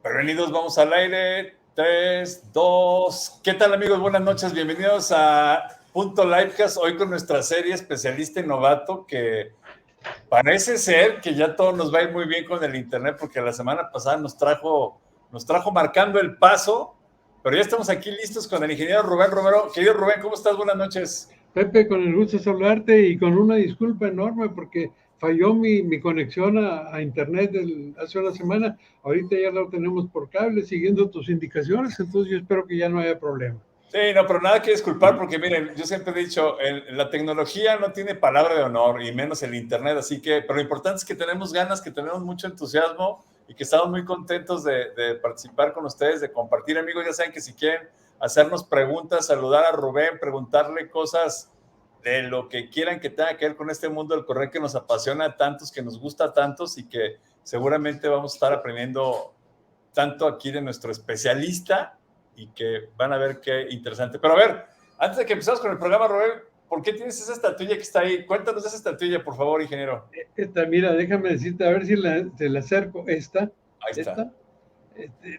Prevenidos, vamos al aire. 3, 2. ¿Qué tal, amigos? Buenas noches. Bienvenidos a Punto Livecast. Hoy con nuestra serie especialista y novato, que parece ser que ya todo nos va a ir muy bien con el internet, porque la semana pasada nos trajo marcando el paso, pero ya estamos aquí listos con el ingeniero Rubén Romero. Querido Rubén, ¿cómo estás? Buenas noches. Pepe, con el gusto de saludarte y con una disculpa enorme porque falló mi conexión a internet hace una semana. Ahorita ya lo tenemos por cable siguiendo tus indicaciones, entonces yo espero que ya no haya problema. Sí, no, pero nada que disculpar, porque miren, yo siempre he dicho, la tecnología no tiene palabra de honor, y menos el internet, así que, pero lo importante es que tenemos ganas, que tenemos mucho entusiasmo y que estamos muy contentos de participar con ustedes, de compartir. Amigos, ya saben que si quieren hacernos preguntas, saludar a Rubén, preguntarle cosas de lo que quieran que tenga que ver con este mundo del correo que nos apasiona a tantos, que nos gusta a tantos y que seguramente vamos a estar aprendiendo tanto aquí de nuestro especialista, y que van a ver qué interesante. Pero a ver, antes de que empezamos con el programa, Rubén, ¿por qué tienes esa estatuilla que está ahí? Cuéntanos de esa estatuilla, por favor, ingeniero. Mira, déjame decirte, a ver si te la acerco. Ahí está.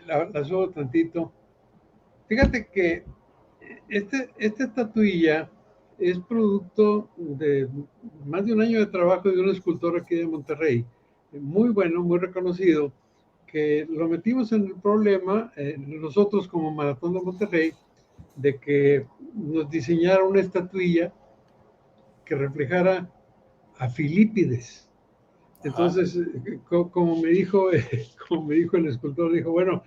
La subo tantito. Fíjate que esta estatuilla es producto de más de un año de trabajo de un escultor aquí de Monterrey, muy bueno, muy reconocido, que lo metimos en el problema, nosotros como Maratón de Monterrey, de que nos diseñara una estatuilla que reflejara a Filípides. Entonces, como me dijo el escultor, dijo, bueno,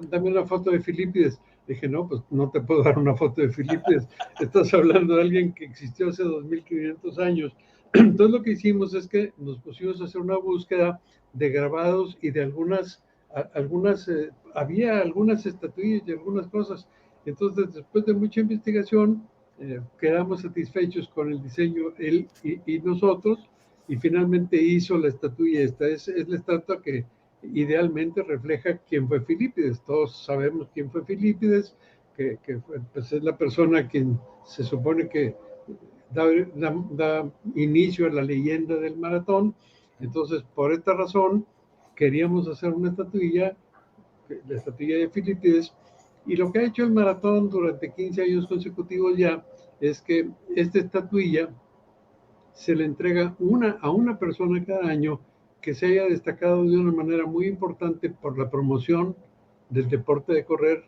dame una foto de Filípides. Dije, no, pues no te puedo dar una foto de Filípides. Estás hablando de alguien que existió hace 2500 años. Entonces lo que hicimos es que nos pusimos a hacer una búsqueda de grabados y de había algunas estatuillas y algunas cosas. Entonces, después de mucha investigación, quedamos satisfechos con el diseño, él y nosotros, y finalmente hizo la estatuilla. Esta es la estatua que idealmente refleja quién fue Filípides. Todos sabemos quién fue Filípides, que pues es la persona quien se supone que da inicio a la leyenda del maratón. Entonces, por esta razón, queríamos hacer una estatuilla, la estatuilla de Filípides, y lo que ha hecho el maratón durante 15 años consecutivos ya es que esta estatuilla se le entrega a una persona cada año que se haya destacado de una manera muy importante por la promoción del deporte de correr,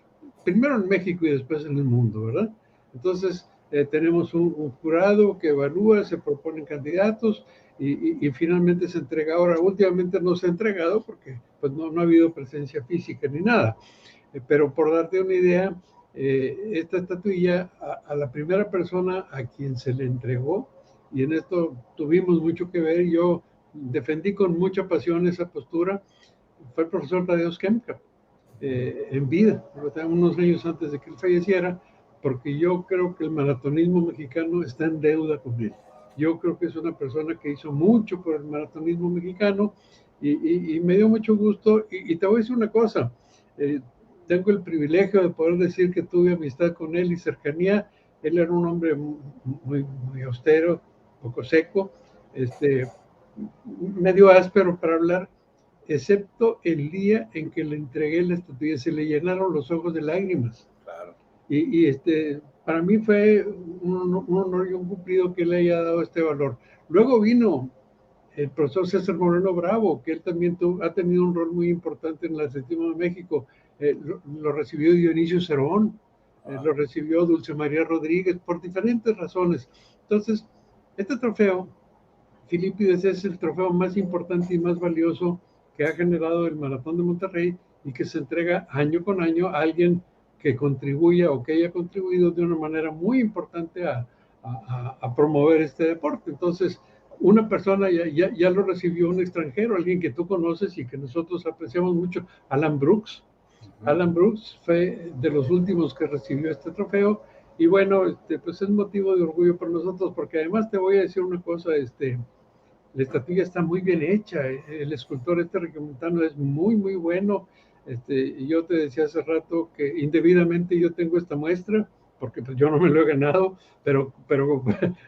primero en México y después en el mundo, ¿verdad? Entonces, tenemos un jurado que evalúa, se proponen candidatos y finalmente se entrega. Ahora, últimamente no se ha entregado porque pues no ha habido presencia física ni nada, pero por darte una idea, esta estatuilla a la primera persona a quien se le entregó, y en esto tuvimos mucho que ver, yo defendí con mucha pasión esa postura, fue el profesor Tadeusz Kemka, en vida, unos años antes de que él falleciera, porque yo creo que el maratonismo mexicano está en deuda con él. Yo creo que es una persona que hizo mucho por el maratonismo mexicano y me dio mucho gusto. Y te voy a decir una cosa, tengo el privilegio de poder decir que tuve amistad con él y cercanía. Él era un hombre muy austero, poco seco, medio áspero para hablar, excepto el día en que le entregué la estatuilla, se le llenaron los ojos de lágrimas. Claro. Y para mí fue un honor y un cumplido que él haya dado este valor. Luego vino el profesor César Moreno Bravo, que él también ha tenido un rol muy importante en el atletismo de México. Lo recibió Dionisio Cerón, lo recibió Dulce María Rodríguez, por diferentes razones. Entonces, este trofeo, Filípides, es el trofeo más importante y más valioso que ha generado el Maratón de Monterrey y que se entrega año con año a alguien que contribuya o que haya contribuido de una manera muy importante a promover este deporte. Entonces, una persona ya lo recibió, un extranjero, alguien que tú conoces y que nosotros apreciamos mucho, Alan Brooks. Alan Brooks fue de los últimos que recibió este trofeo, y bueno, pues es motivo de orgullo para nosotros, porque además te voy a decir una cosa, la estatuilla está muy bien hecha, el escultor regiomontano es muy bueno. Yo te decía hace rato que indebidamente yo tengo esta muestra, porque pues yo no me lo he ganado, pero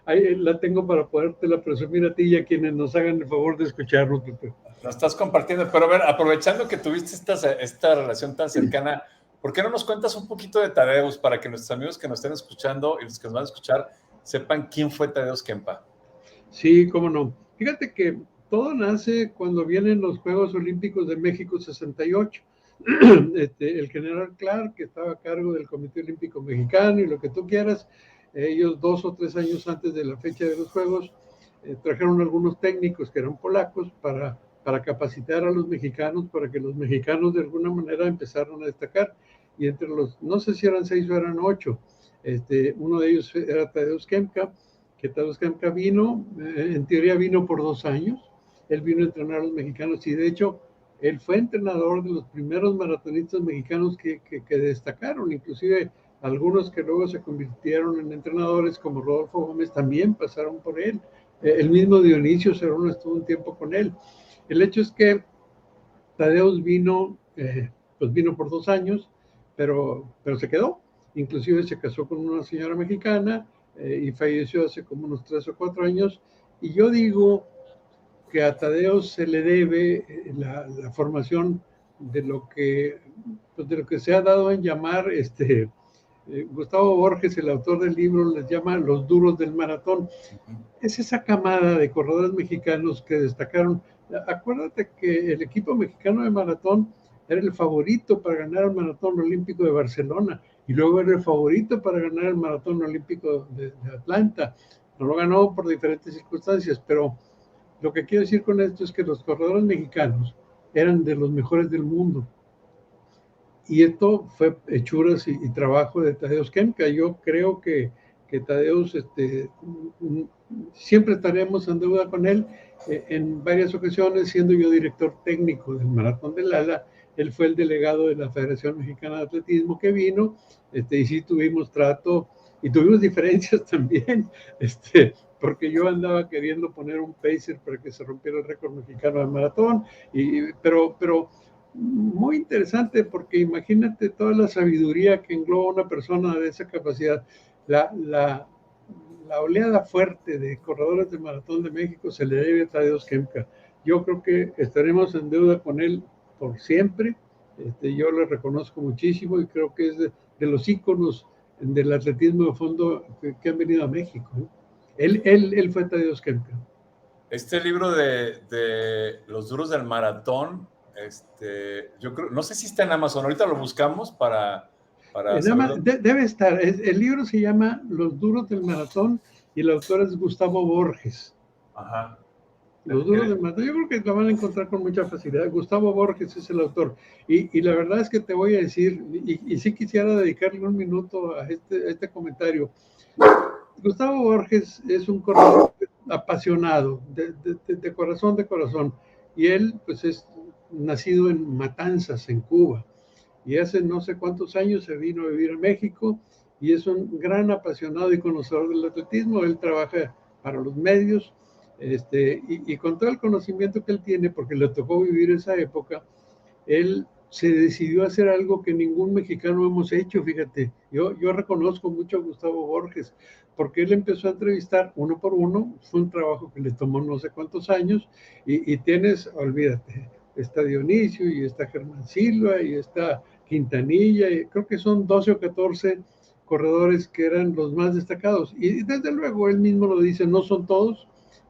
ahí la tengo para podértela presumir a ti y a quienes nos hagan el favor de escucharnos. Lo estás compartiendo, pero a ver, aprovechando que tuviste esta relación tan cercana, ¿por qué no nos cuentas un poquito de Tadeusz para que nuestros amigos que nos estén escuchando y los que nos van a escuchar sepan quién fue Tadeusz Kempa? Sí, cómo no. Fíjate que todo nace cuando vienen los Juegos Olímpicos de México 68. El general Clark, que estaba a cargo del Comité Olímpico Mexicano y lo que tú quieras, ellos 2 o 3 años antes de la fecha de los Juegos, trajeron algunos técnicos que eran polacos para capacitar a los mexicanos, para que los mexicanos de alguna manera empezaran a destacar. Y entre los, no sé si eran 6 o eran 8, uno de ellos era Tadeusz Kemka, que Tadeusz Kemka vino, en teoría vino por 2 años, él vino a entrenar a los mexicanos y de hecho él fue entrenador de los primeros maratonistas mexicanos que destacaron, inclusive algunos que luego se convirtieron en entrenadores como Rodolfo Gómez también pasaron por él. El mismo Dionisio Cerón estuvo un tiempo con él. El hecho es que Tadeusz vino, pues vino por 2 años, pero se quedó. Inclusive se casó con una señora mexicana y falleció hace como unos 3 o 4 años. Y yo digo que a Tadeusz se le debe la formación de lo que, pues de lo que se ha dado en llamar Gustavo Borges, el autor del libro, les llama los duros del maratón. Es esa camada de corredores mexicanos que destacaron. Acuérdate que el equipo mexicano de maratón era el favorito para ganar el maratón olímpico de Barcelona y luego era el favorito para ganar el maratón olímpico de Atlanta. No lo ganó por diferentes circunstancias, pero lo que quiero decir con esto es que los corredores mexicanos eran de los mejores del mundo. Y esto fue hechuras y trabajo de Tadeusz Kemka. Yo creo que Tadeusz, siempre estaremos en deuda con él. En varias ocasiones, siendo yo director técnico del Maratón de Lala, él fue el delegado de la Federación Mexicana de Atletismo que vino, y sí tuvimos trato y tuvimos diferencias también, porque yo andaba queriendo poner un pacer para que se rompiera el récord mexicano de maratón, pero muy interesante porque imagínate toda la sabiduría que engloba una persona de esa capacidad. La oleada fuerte de corredores de maratón de México se le debe a Tadeusz Kemka. Yo creo que estaremos en deuda con él por siempre. Yo le reconozco muchísimo y creo que es de los íconos del atletismo de fondo que han venido a México. Él fue Tadeusz Kemka. Este libro de Los duros del maratón, yo creo, no sé si está en Amazon, ahorita lo buscamos para saber. Debe estar. El libro se llama Los duros del maratón y el autor es Gustavo Borges. Ajá. Los duros del maratón, yo creo que lo van a encontrar con mucha facilidad. Gustavo Borges es el autor. Y la verdad es que te voy a decir, y sí quisiera dedicarle un minuto a este comentario. Gustavo Borges es un corredor apasionado, de corazón, de corazón. Y él, pues, es nacido en Matanzas, en Cuba. Y hace no sé cuántos años se vino a vivir a México y es un gran apasionado y conocedor del atletismo. Él trabaja para los medios y con todo el conocimiento que él tiene, porque le tocó vivir esa época, él se decidió a hacer algo que ningún mexicano hemos hecho, fíjate. Yo reconozco mucho a Gustavo Borges, porque él empezó a entrevistar uno por uno, fue un trabajo que le tomó no sé cuántos años, y tienes, olvídate, está Dionisio, y está Germán Silva, y está Quintanilla, y creo que son 12 o 14 corredores que eran los más destacados. Y desde luego, él mismo lo dice, no son todos,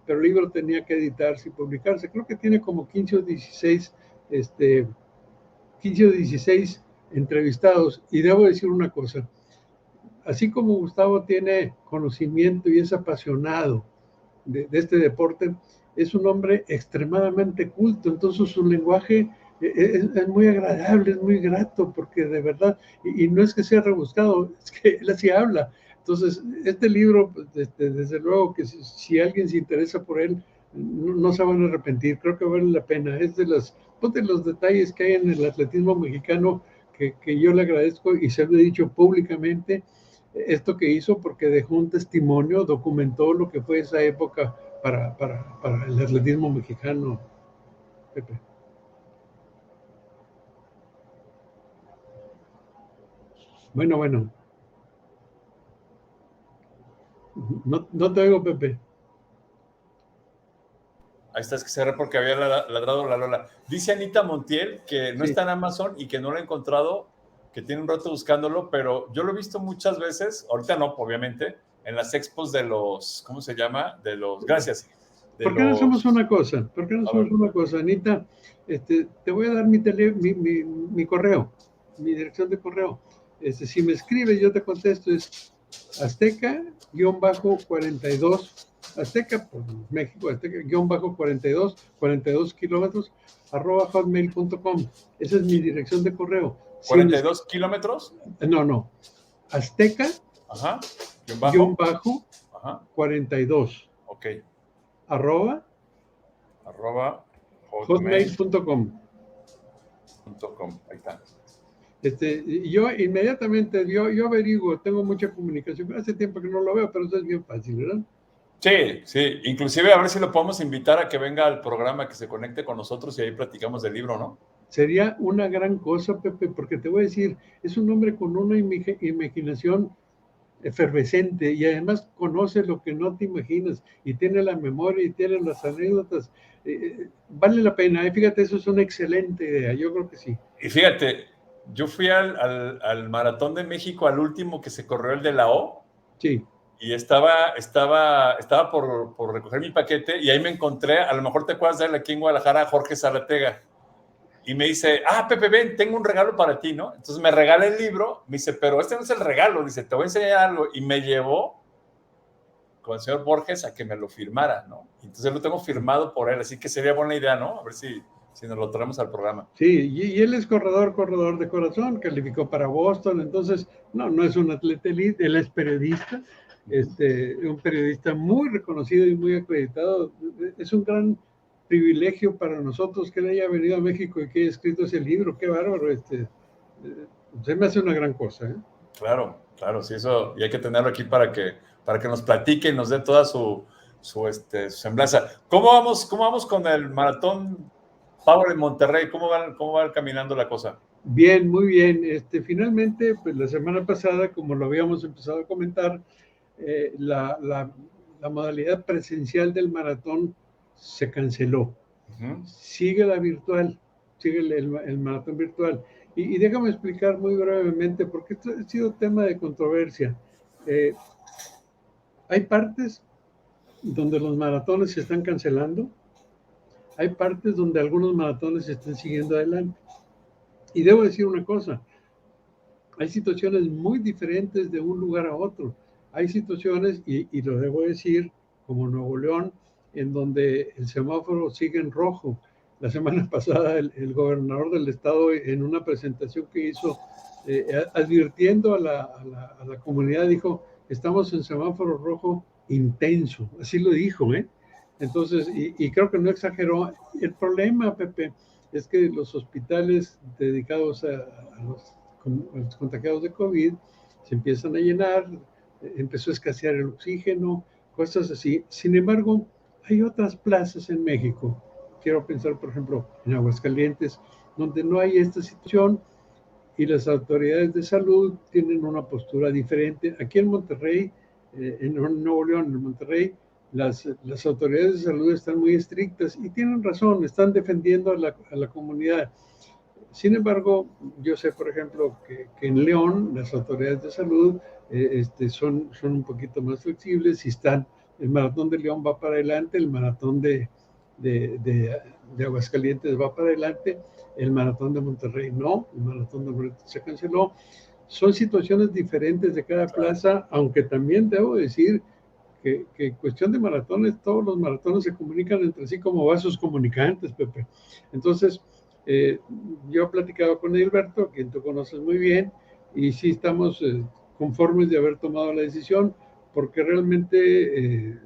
pero el libro tenía que editarse y publicarse. Creo que tiene como 15 o 16 15 o 16 entrevistados. Y debo decir una cosa, así como Gustavo tiene conocimiento y es apasionado de este deporte, es un hombre extremadamente culto, entonces su lenguaje es muy agradable, es muy grato, porque de verdad, y no es que sea rebuscado, es que él así habla. Entonces, este libro, desde luego que si alguien se interesa por él, no se van a arrepentir, creo que vale la pena. Es de los detalles que hay en el atletismo mexicano que yo le agradezco y se lo he dicho públicamente, esto que hizo, porque dejó un testimonio, documentó lo que fue esa época para el atletismo mexicano, Pepe. Bueno. No te oigo, Pepe. Ahí está, es que cerré porque había ladrado la Lola. Dice Anita Montiel que no está en Amazon y que no lo ha encontrado, que tiene un rato buscándolo, pero yo lo he visto muchas veces, ahorita no, obviamente, en las expos de los, ¿cómo se llama? De los, gracias. ¿Por qué no hacemos una cosa? ¿Por qué no hacemos una cosa, Anita? Te voy a dar mi correo, mi dirección de correo. Si me escribes, yo te contesto, es azteca-42, Azteca por México, Azteca-42, 42 kilómetros, @hotmail.com. Esa es mi dirección de correo. ¿42 kilómetros? No. Azteca, ajá, bajo, ajá. 42. Ok. Arroba hotmail.com. Ahí está. Yo inmediatamente, yo averiguo, tengo mucha comunicación. Hace tiempo que no lo veo, pero eso es bien fácil, ¿verdad? Sí. Inclusive a ver si lo podemos invitar a que venga al programa, que se conecte con nosotros y ahí platicamos del libro, ¿no? Sería una gran cosa, Pepe, porque te voy a decir, es un hombre con una imaginación efervescente y además conoce lo que no te imaginas y tiene la memoria y tiene las anécdotas. Vale la pena, fíjate, eso es una excelente idea, yo creo que sí. Y fíjate, yo fui al Maratón de México, al último que se corrió, el de la O. Sí. Y estaba por recoger mi paquete y ahí me encontré, a lo mejor te acuerdas de él aquí en Guadalajara, a Jorge Zaratega. Y me dice, Pepe, ven, tengo un regalo para ti, ¿no? Entonces me regala el libro, me dice, pero este no es el regalo, dice, te voy a enseñar algo. Y me llevó con el señor Borges a que me lo firmara, ¿no? Entonces lo tengo firmado por él, así que sería buena idea, ¿no? A ver si nos lo traemos al programa. Sí, y él es corredor de corazón, calificó para Boston, entonces no es un atleta elite, él es periodista, un periodista muy reconocido y muy acreditado. Es un gran privilegio para nosotros que él haya venido a México y que haya escrito ese libro, qué bárbaro, se me hace una gran cosa, ¿eh? Claro, sí, eso, y hay que tenerlo aquí para que nos platique y nos dé toda su semblanza. ¿Cómo vamos con el maratón Power en Monterrey? ¿Cómo va caminando la cosa? Bien, muy bien. Finalmente, pues la semana pasada, como lo habíamos empezado a comentar, la modalidad presencial del maratón se canceló. Sigue la virtual, sigue el maratón virtual. Y déjame explicar muy brevemente, porque esto ha sido tema de controversia. Hay partes donde los maratones se están cancelando, hay partes donde algunos maratones se están siguiendo adelante. Y debo decir una cosa, hay situaciones muy diferentes de un lugar a otro. Hay situaciones, y lo debo decir, como Nuevo León, en donde el semáforo sigue en rojo. La semana pasada el gobernador del estado, en una presentación que hizo, advirtiendo a la comunidad, dijo, estamos en semáforo rojo intenso. Así lo dijo, ¿eh? Entonces, y creo que no exageró. El problema, Pepe, es que los hospitales dedicados a los contagiados de COVID se empiezan a llenar, empezó a escasear el oxígeno, cosas así. Sin embargo, hay otras plazas en México, quiero pensar, por ejemplo, en Aguascalientes, donde no hay esta situación y las autoridades de salud tienen una postura diferente. Aquí en Monterrey, en Nuevo León, en Monterrey, las autoridades de salud están muy estrictas y tienen razón, están defendiendo a la comunidad. Sin embargo, yo sé, por ejemplo, que en León las autoridades de salud son un poquito más flexibles y el maratón de León va para adelante, el maratón de Aguascalientes va para adelante, el maratón de Monterrey no, el maratón de Monterrey se canceló. Son situaciones diferentes de cada plaza, aunque también debo decir que en cuestión de maratones, todos los maratones se comunican entre sí como vasos comunicantes, Pepe. Entonces, yo he platicado con Edilberto, quien tú conoces muy bien, y sí estamos conformes de haber tomado la decisión, porque realmente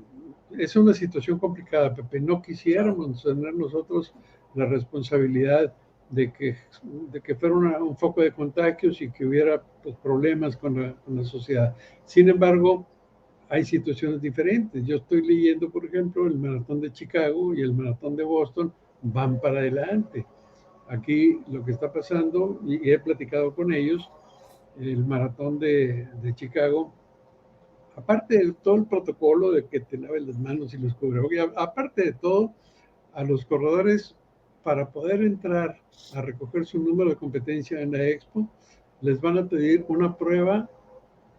es una situación complicada, Pepe. No quisiéramos tener nosotros la responsabilidad de que fuera un foco de contagios y que hubiera pues, problemas con la sociedad. Sin embargo, hay situaciones diferentes. Yo estoy leyendo, por ejemplo, el maratón de Chicago y el maratón de Boston van para adelante. Aquí lo que está pasando, y he platicado con ellos, el maratón de Chicago, aparte de todo el protocolo de que te laves las manos y los cubrebocas, aparte de todo, a los corredores, para poder entrar a recoger su número de competencia en la expo, les van a pedir una prueba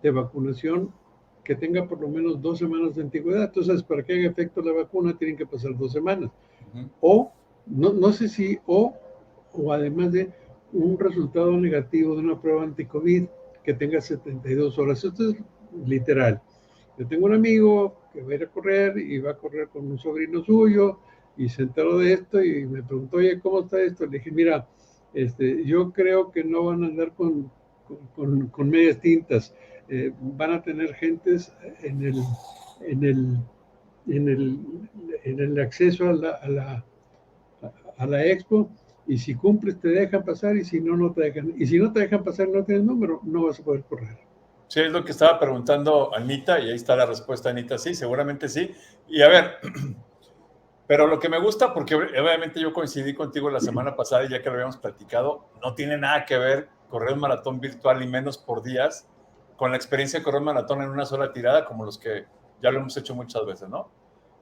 de vacunación que tenga por lo menos 2 semanas de antigüedad. Entonces, para que haga efecto la vacuna, tienen que pasar 2 semanas. O, no sé si, o además de un resultado negativo de una prueba anti-COVID que tenga 72 horas. Esto es literal. Yo tengo un amigo que va a ir a correr y va a correr con un sobrino suyo y se enteró de esto y me preguntó, oye, ¿cómo está esto? Le dije, mira, yo creo que no van a andar con medias tintas. Van a tener gentes en el acceso a la expo, y si cumples te dejan pasar y si no, no te dejan. Y si no te dejan pasar, no tienes número, no vas a poder correr. Sí, es lo que estaba preguntando Anita y ahí está la respuesta, Anita. Sí, seguramente sí. Y a ver, pero lo que me gusta, porque obviamente yo coincidí contigo la semana pasada y ya que lo habíamos platicado, no tiene nada que ver correr un maratón virtual y menos por días con la experiencia de correr un maratón en una sola tirada como los que ya lo hemos hecho muchas veces, ¿no?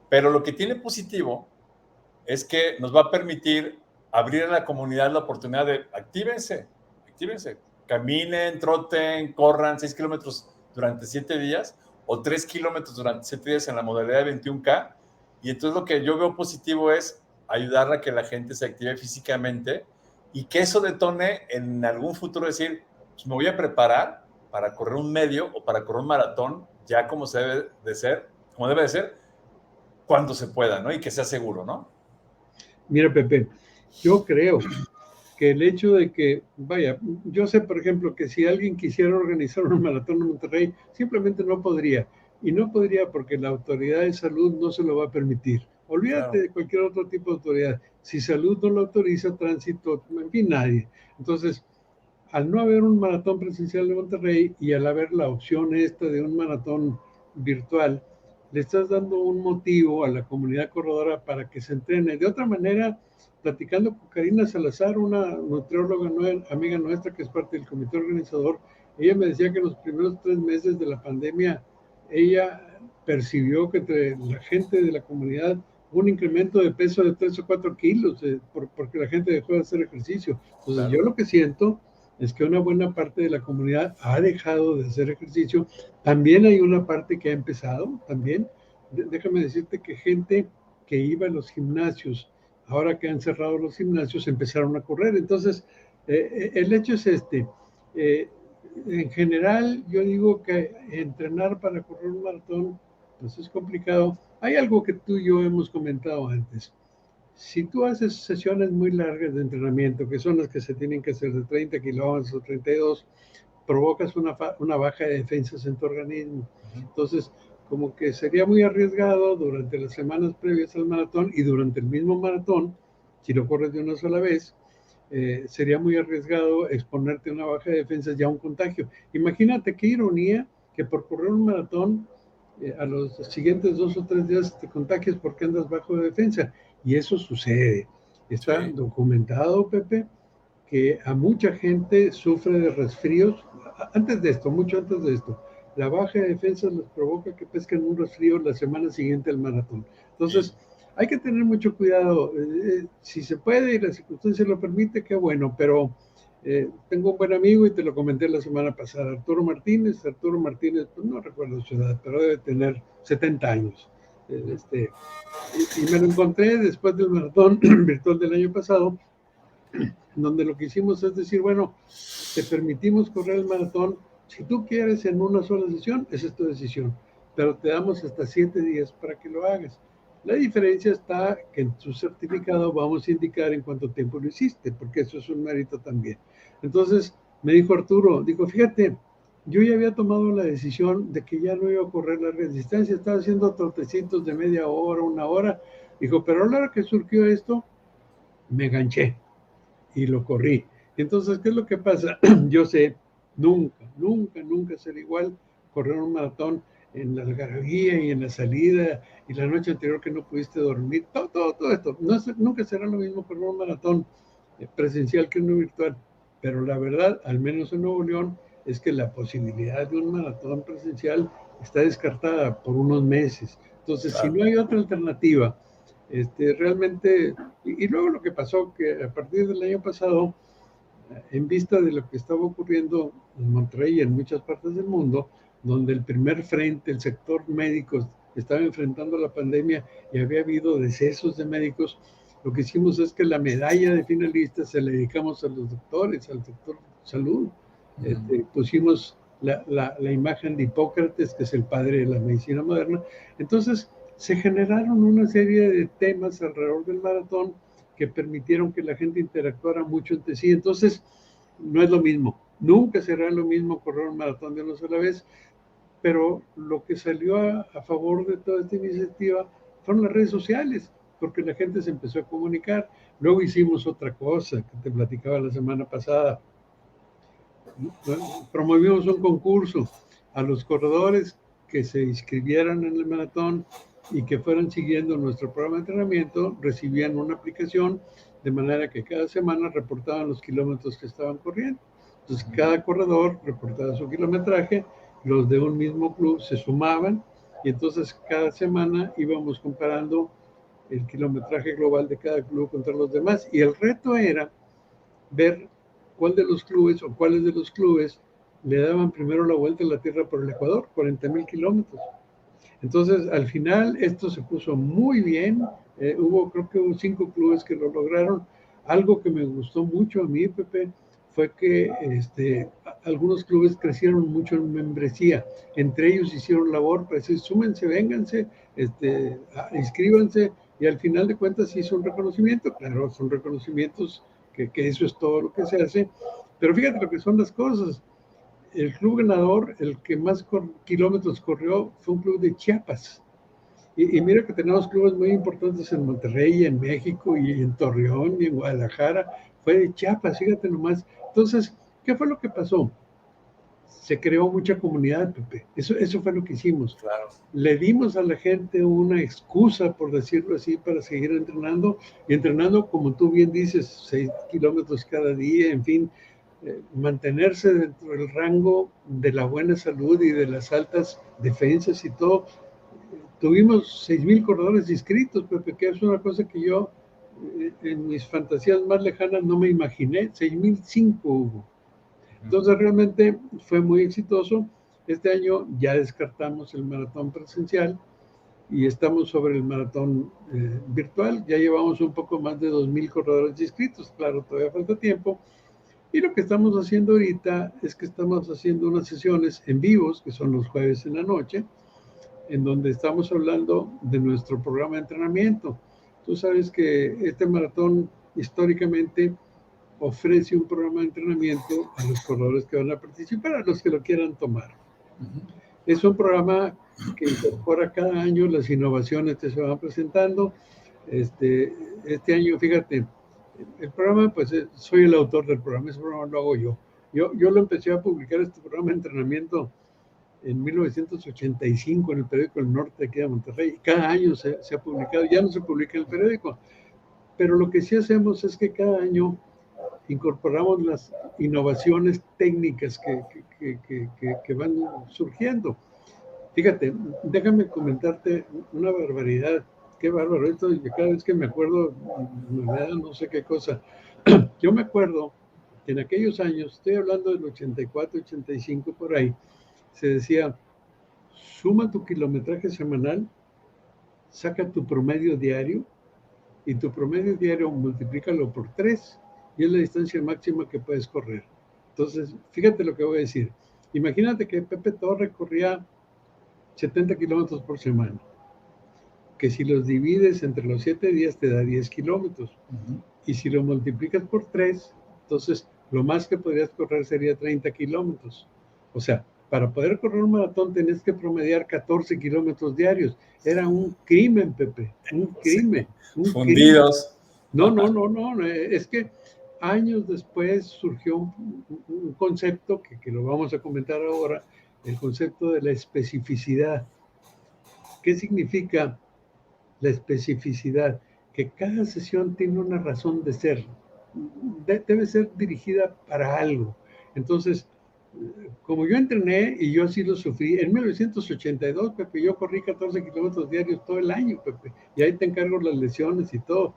Pero lo que tiene positivo es que nos va a permitir abrir a la comunidad la oportunidad de actívense, caminen, troten, corran 6 kilómetros durante 7 días o 3 kilómetros durante 7 días en la modalidad de 21K. Y entonces lo que yo veo positivo es ayudar a que la gente se active físicamente y que eso detone en algún futuro decir, pues me voy a preparar para correr un medio o para correr un maratón ya como se debe de ser, como debe de ser, cuando se pueda, ¿no? Y que sea seguro, ¿no? Mira, Pepe, yo creo que el hecho de que, vaya, yo sé, por ejemplo, que si alguien quisiera organizar un maratón en Monterrey, simplemente no podría. Y no podría porque la autoridad de salud no se lo va a permitir. Olvídate de cualquier otro tipo de autoridad. Si salud no lo autoriza, tránsito, en fin, nadie. Entonces, al no haber un maratón presencial de Monterrey y al haber la opción esta de un maratón virtual, le estás dando un motivo a la comunidad corredora para que se entrene. De otra manera, platicando con Karina Salazar, una nutrióloga amiga nuestra que es parte del comité organizador, ella me decía que en los primeros 3 meses de la pandemia, ella percibió que entre la gente de la comunidad hubo un incremento de peso de 3 o 4 kilos, porque la gente dejó de hacer ejercicio. Entonces, yo lo que siento es que una buena parte de la comunidad ha dejado de hacer ejercicio. También hay una parte que ha empezado, también. Déjame decirte que gente que iba a los gimnasios, ahora que han cerrado los gimnasios, empezaron a correr. Entonces, el hecho es en general, yo digo que entrenar para correr un maratón, pues es complicado. Hay algo que tú y yo hemos comentado antes. Si tú haces sesiones muy largas de entrenamiento, que son las que se tienen que hacer de 30 kilómetros o 32, provocas una baja de defensas en tu organismo. Entonces, como que sería muy arriesgado durante las semanas previas al maratón y durante el mismo maratón, si lo corres de una sola vez, sería muy arriesgado exponerte a una baja de defensas y a un contagio. Imagínate qué ironía que por correr un maratón a los siguientes 2 o 3 días te contagias porque andas bajo de defensa. Y eso sucede. Está documentado, Pepe, que a mucha gente sufre de resfríos. Antes de esto, mucho antes de esto, la baja de defensa les provoca que pesquen un resfrío la semana siguiente al maratón. Entonces, hay que tener mucho cuidado. Si se puede y la circunstancia lo permite, qué bueno, pero tengo un buen amigo y te lo comenté la semana pasada, Arturo Martínez, pues no recuerdo su edad, pero debe tener 70 años. Y me lo encontré después del maratón virtual del año pasado, donde lo que hicimos es decir, bueno, te permitimos correr el maratón, si tú quieres en una sola sesión, esa es tu decisión, pero te damos hasta 7 días para que lo hagas. La diferencia está que en tu certificado vamos a indicar en cuánto tiempo lo hiciste, porque eso es un mérito también. Entonces, me dijo Arturo, fíjate, yo ya había tomado la decisión de que ya no iba a correr largas distancias, estaba haciendo trotecitos de media hora, 1 hora. Dijo, pero a la hora que surgió esto, me enganché y lo corrí. Entonces, ¿qué es lo que pasa? Yo sé, nunca será igual correr un maratón en la algarabía y en la salida y la noche anterior que no pudiste dormir, todo esto. Nunca será lo mismo correr un maratón presencial que uno virtual, pero la verdad, al menos en Nuevo León, es que la posibilidad de un maratón presencial está descartada por unos meses. Entonces, si no hay otra alternativa Realmente, y luego lo que pasó, que a partir del año pasado, en vista de lo que estaba ocurriendo en Monterrey y en muchas partes del mundo, donde el primer frente, el sector médico, estaba enfrentando la pandemia y había habido decesos de médicos, lo que hicimos es que la medalla de finalistas se la dedicamos a los doctores, al sector salud. Pusimos la imagen de Hipócrates, que es el padre de la medicina moderna. Entonces, se generaron una serie de temas alrededor del maratón que permitieron que la gente interactuara mucho entre sí. Entonces, no es lo mismo. Nunca será lo mismo correr un maratón de una sola vez, pero lo que salió a favor de toda esta iniciativa fueron las redes sociales, porque la gente se empezó a comunicar. Luego hicimos otra cosa que te platicaba la semana pasada. Promovimos un concurso a los corredores que se inscribieran en el maratón y que fueran siguiendo nuestro programa de entrenamiento, recibían una aplicación de manera que cada semana reportaban los kilómetros que estaban corriendo. Entonces, cada corredor reportaba su kilometraje, los de un mismo club se sumaban y entonces cada semana íbamos comparando el kilometraje global de cada club contra los demás. Y el reto era ver cuál de los clubes o cuáles de los clubes le daban primero la vuelta a la Tierra por el Ecuador, 40,000 kilómetros. Entonces, al final, esto se puso muy bien. Creo que hubo 5 clubes que lo lograron. Algo que me gustó mucho a mí, Pepe, fue que algunos clubes crecieron mucho en membresía. Entre ellos hicieron labor para decir, súmense, vénganse, inscríbanse, y al final de cuentas hizo un reconocimiento. Claro, son reconocimientos que eso es todo lo que se hace. Pero fíjate lo que son las cosas. El club ganador, el que más kilómetros corrió, fue un club de Chiapas. Y mira que tenemos clubes muy importantes en Monterrey, en México, y en Torreón, y en Guadalajara. Fue de Chiapas, fíjate nomás. Entonces, ¿qué fue lo que pasó? Se creó mucha comunidad, Pepe. Eso fue lo que hicimos. Claro. Le dimos a la gente una excusa, por decirlo así, para seguir entrenando. Y entrenando, como tú bien dices, 6 kilómetros cada día, en fin, mantenerse dentro del rango de la buena salud y de las altas defensas y todo. Tuvimos 6,000 corredores inscritos, Pepe, que es una cosa que yo en mis fantasías más lejanas no me imaginé. 6,005 hubo. Entonces realmente fue muy exitoso. Este año ya descartamos el maratón presencial y estamos sobre el maratón virtual. Ya llevamos un poco más de 2,000 corredores inscritos. Claro, todavía falta tiempo. Y lo que estamos haciendo ahorita es que estamos haciendo unas sesiones en vivos, que son los jueves en la noche, en donde estamos hablando de nuestro programa de entrenamiento. Tú sabes que este maratón históricamente ofrece un programa de entrenamiento a los corredores que van a participar, a los que lo quieran tomar. Es un programa que incorpora cada año las innovaciones que se van presentando. Este año, fíjate, el programa, pues soy el autor del programa, ese programa lo hago yo. Yo lo empecé a publicar, este programa de entrenamiento, en 1985 en el periódico El Norte, aquí de Monterrey. Cada año se ha publicado, ya no se publica en el periódico, pero lo que sí hacemos es que cada año incorporamos las innovaciones técnicas que van surgiendo. Fíjate, déjame comentarte una barbaridad. Qué bárbaro esto, cada vez que me acuerdo me da no sé qué cosa. Yo me acuerdo que en aquellos años, estoy hablando del 84, 85 por ahí, se decía, suma tu kilometraje semanal, saca tu promedio diario y tu promedio diario multiplícalo por 3 y es la distancia máxima que puedes correr. Entonces, fíjate lo que voy a decir. Imagínate que Pepe Torre corría 70 kilómetros por semana, que si los divides entre los 7 días te da 10 kilómetros. Y si lo multiplicas por 3, entonces lo más que podrías correr sería 30 kilómetros. O sea, para poder correr un maratón tenías que promediar 14 kilómetros diarios. Era un crimen, Pepe, un crimen. Fundidos. No, es que años después surgió un concepto que lo vamos a comentar ahora, el concepto de la especificidad. ¿Qué significa la especificidad? Que cada sesión tiene una razón de ser, debe ser dirigida para algo. Entonces, como yo entrené y yo así lo sufrí, en 1982, Pepe, yo corrí 14 kilómetros diarios todo el año, Pepe, y ahí te encargo las lesiones y todo.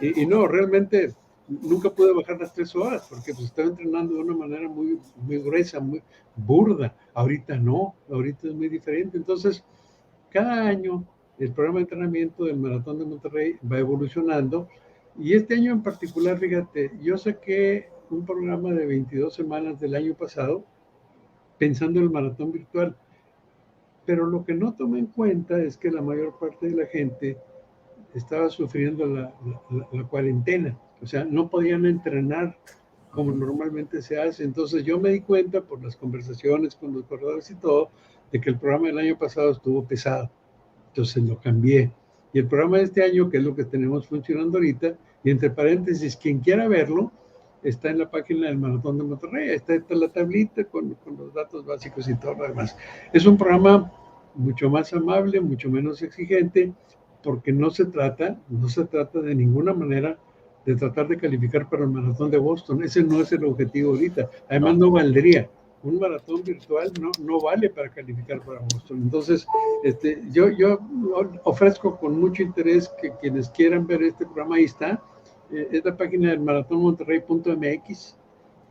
Y no, realmente nunca pude bajar las 3 horas porque pues, estaba entrenando de una manera muy, muy gruesa, muy burda. Ahorita no, ahorita es muy diferente. Entonces, cada año el programa de entrenamiento del Maratón de Monterrey va evolucionando y este año en particular, fíjate, yo saqué un programa de 22 semanas del año pasado pensando en el maratón virtual, pero lo que no tomé en cuenta es que la mayor parte de la gente estaba sufriendo la cuarentena, o sea, no podían entrenar como normalmente se hace. Entonces yo me di cuenta por las conversaciones con los corredores y todo, de que el programa del año pasado estuvo pesado. Entonces lo cambié. Y el programa de este año, que es lo que tenemos funcionando ahorita, y entre paréntesis, quien quiera verlo, está en la página del Maratón de Monterrey. Está la tablita con los datos básicos y todo lo demás. Es un programa mucho más amable, mucho menos exigente, porque no se trata de ninguna manera de tratar de calificar para el Maratón de Boston. Ese no es el objetivo ahorita. Además, no valdría. Un maratón virtual no vale para calificar para Boston. Entonces, yo ofrezco con mucho interés que quienes quieran ver este programa, ahí está. Es la página del maratonmonterrey.mx.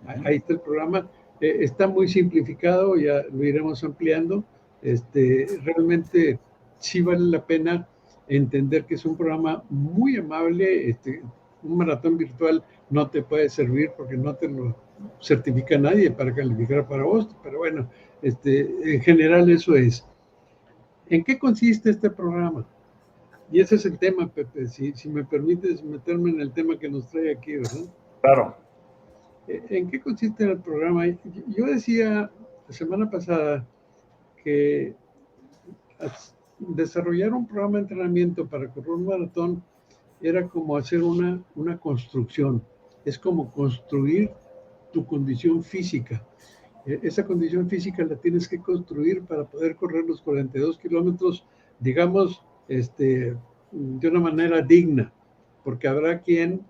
Ahí está el programa. Está muy simplificado, ya lo iremos ampliando. Realmente sí vale la pena entender que es un programa muy amable. Un maratón virtual no te puede servir porque no te lo certifica nadie para calificar para Boston, pero bueno, en general eso es. ¿En qué consiste este programa? Y ese es el tema, Pepe, si me permites meterme en el tema que nos trae aquí, ¿verdad? Claro. ¿En qué consiste el programa? Yo decía la semana pasada que desarrollar un programa de entrenamiento para correr un maratón era como hacer una construcción, es como construir tu condición física. Esa condición física la tienes que construir para poder correr los 42 kilómetros, digamos, de una manera digna, porque habrá quien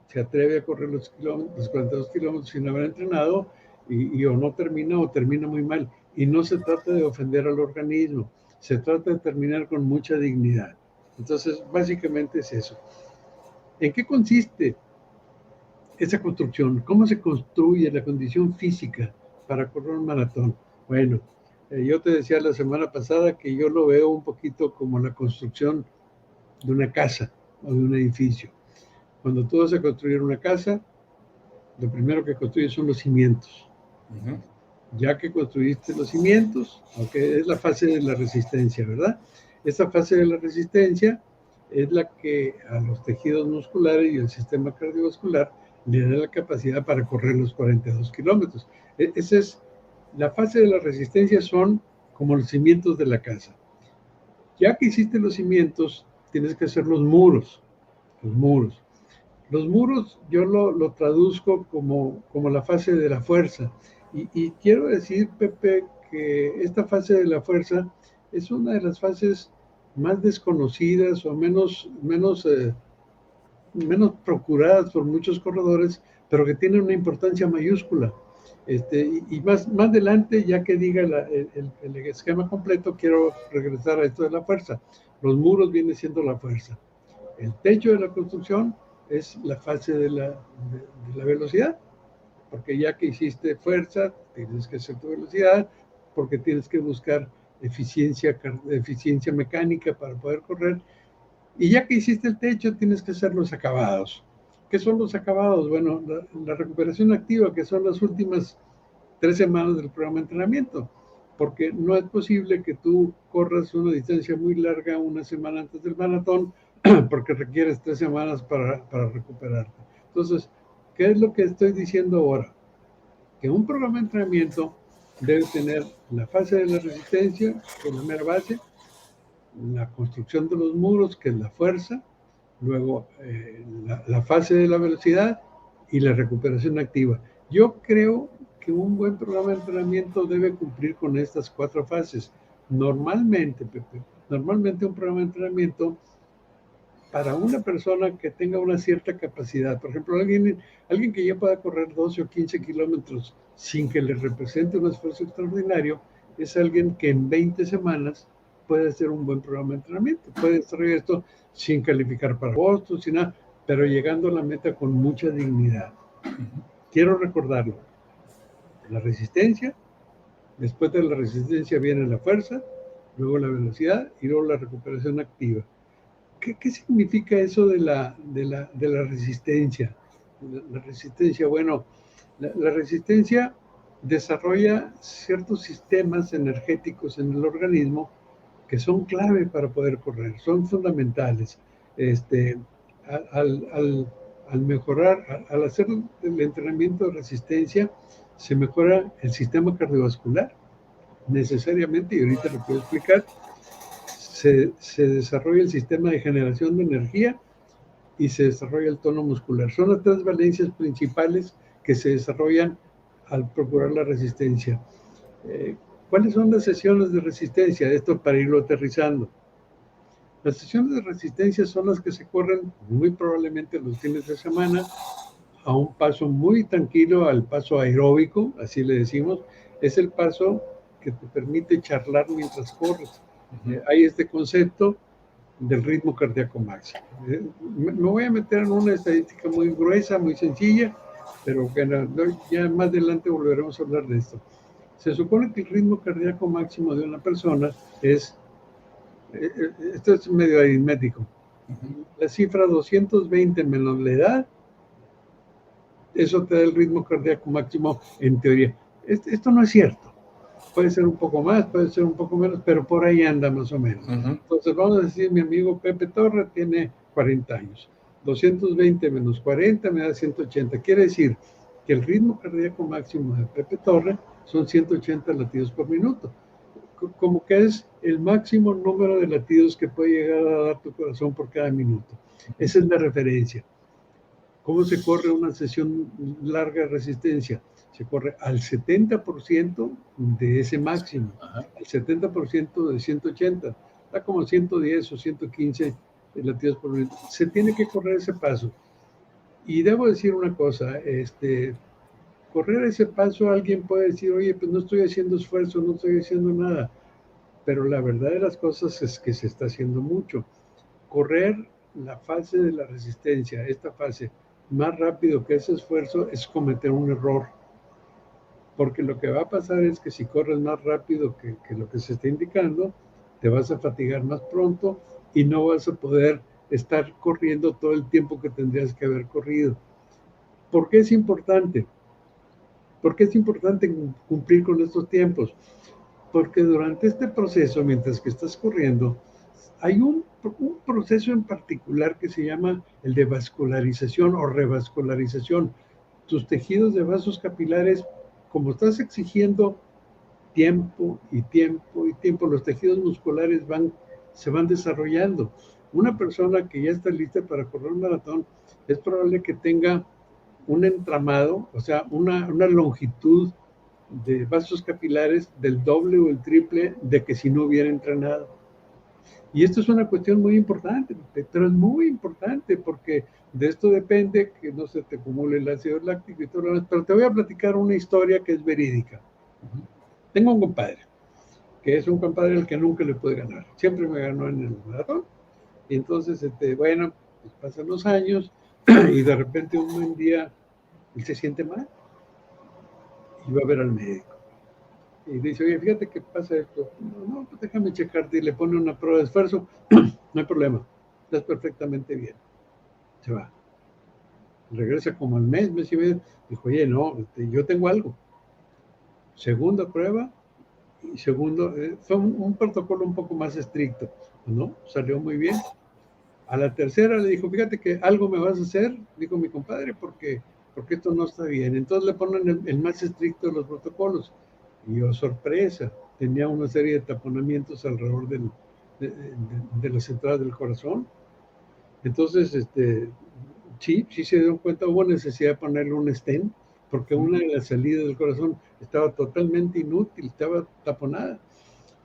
se atreve a correr los 42 kilómetros sin haber entrenado y o no termina o termina muy mal. Y no se trata de ofender al organismo, se trata de terminar con mucha dignidad. Entonces, básicamente es eso. ¿En qué consiste esa construcción? ¿Cómo se construye la condición física para correr un maratón? Bueno, yo te decía la semana pasada que yo lo veo un poquito como la construcción de una casa o de un edificio. Cuando tú vas a construir una casa, lo primero que construyes son los cimientos. Ya que construiste los cimientos, aunque es la fase de la resistencia, ¿verdad? Esa fase de la resistencia es la que a los tejidos musculares y el sistema cardiovascular le da la capacidad para correr los 42 kilómetros. Esa es la fase de la resistencia, son como los cimientos de la casa. Ya que hiciste los cimientos, tienes que hacer los muros. Los muros. Los muros yo lo traduzco como la fase de la fuerza. Y quiero decir, Pepe, que esta fase de la fuerza es una de las fases más desconocidas o menos procuradas por muchos corredores, pero que tiene una importancia mayúscula. Y más adelante, ya que diga el esquema completo, quiero regresar a esto de la fuerza. Los muros vienen siendo la fuerza. El techo de la construcción es la fase de la velocidad, porque ya que hiciste fuerza, tienes que hacer tu velocidad, porque tienes que buscar eficiencia mecánica para poder correr. Y ya que hiciste el techo, tienes que hacer los acabados. ¿Qué son los acabados? Bueno, la recuperación activa, que son las últimas 3 semanas del programa de entrenamiento, porque no es posible que tú corras una distancia muy larga una semana antes del maratón, porque requieres 3 semanas para recuperarte. Entonces, ¿qué es lo que estoy diciendo ahora? Que un programa de entrenamiento debe tener la fase de la resistencia, que es la mera base, la construcción de los muros, que es la fuerza, luego la fase de la velocidad y la recuperación activa. Yo creo que un buen programa de entrenamiento debe cumplir con estas 4 fases. Normalmente, Pepe, un programa de entrenamiento para una persona que tenga una cierta capacidad, por ejemplo, alguien que ya pueda correr 12 o 15 kilómetros sin que le represente un esfuerzo extraordinario, es alguien que en 20 semanas puede hacer un buen programa de entrenamiento, puede desarrollar esto sin calificar para Boston, sin nada, pero llegando a la meta con mucha dignidad. Quiero recordarlo, la resistencia, después de la resistencia viene la fuerza, luego la velocidad y luego la recuperación activa. ¿Qué significa eso de la resistencia? La resistencia, bueno, la resistencia desarrolla ciertos sistemas energéticos en el organismo que son clave para poder correr, son fundamentales. Al mejorar, al hacer el entrenamiento de resistencia, se mejora el sistema cardiovascular necesariamente, y ahorita lo puedo explicar. Se desarrolla el sistema de generación de energía y se desarrolla el tono muscular. Son las tres valencias principales que se desarrollan al procurar la resistencia. ¿Cuáles son las sesiones de resistencia? Esto para irlo aterrizando. Las sesiones de resistencia son las que se corren muy probablemente los fines de semana a un paso muy tranquilo, al paso aeróbico, así le decimos. Es el paso que te permite charlar mientras corres. Hay este concepto del ritmo cardíaco máximo. Me voy a meter en una estadística muy gruesa, muy sencilla, pero bueno, ya más adelante volveremos a hablar de esto. Se supone que el ritmo cardíaco máximo de una persona es, esto es medio aritmético, la cifra 220 menos la edad, eso te da el ritmo cardíaco máximo en teoría. Esto no es cierto. Puede ser un poco más, puede ser un poco menos, pero por ahí anda más o menos. Entonces vamos a decir, mi amigo Pepe Torre tiene 40 años. 220 menos 40 me da 180. Quiere decir que el ritmo cardíaco máximo de Pepe Torre son 180 latidos por minuto. Como que es el máximo número de latidos que puede llegar a dar tu corazón por cada minuto. Esa es la referencia. ¿Cómo se corre una sesión larga de resistencia? Se corre al 70% de ese máximo, al 70% de 180, está como 110 o 115 latidos por minuto. Se tiene que correr ese paso. Y debo decir una cosa, correr ese paso, alguien puede decir, oye, pues no estoy haciendo esfuerzo, no estoy haciendo nada, pero la verdad de las cosas es que se está haciendo mucho. Correr la fase de la resistencia, esta fase, más rápido que ese esfuerzo es cometer un error. Porque lo que va a pasar es que si corres más rápido que lo que se está indicando, te vas a fatigar más pronto y no vas a poder estar corriendo todo el tiempo que tendrías que haber corrido. ¿Por qué es importante? ¿Por qué es importante cumplir con estos tiempos? Porque durante este proceso, mientras que estás corriendo, hay un proceso en particular que se llama el de vascularización o revascularización. Tus tejidos de vasos capilares, como estás exigiendo tiempo y tiempo y tiempo, los tejidos musculares se van desarrollando. Una persona que ya está lista para correr un maratón, es probable que tenga un entramado, o sea, una longitud de vasos capilares del doble o el triple de que si no hubiera entrenado. Y esto es una cuestión muy importante, pero es muy importante porque de esto depende que no se te acumule el ácido láctico y todo lo demás. Pero te voy a platicar una historia que es verídica. Tengo un compadre, que es un compadre al que nunca le pude ganar. Siempre me ganó en el maratón. Y entonces, bueno, pues pasan los años y de repente un buen día él se siente mal y va a ver al médico. Y dice, oye, fíjate que pasa esto. No, pues déjame checarte. Y le pone una prueba de esfuerzo. No hay problema. Estás perfectamente bien. Se va. Regresa como al mes y medio. Dijo, oye, no, yo tengo algo. Segunda prueba. Y segundo, fue un protocolo un poco más estricto. ¿No? Salió muy bien. A la tercera le dijo, fíjate que algo me vas a hacer, dijo mi compadre, porque esto no está bien. Entonces le ponen el más estricto de los protocolos. Y oh, sorpresa, tenía una serie de taponamientos alrededor de las entradas del corazón. Entonces, sí se dio cuenta, hubo necesidad de ponerle un stent, porque una de las salidas del corazón estaba totalmente inútil, estaba taponada.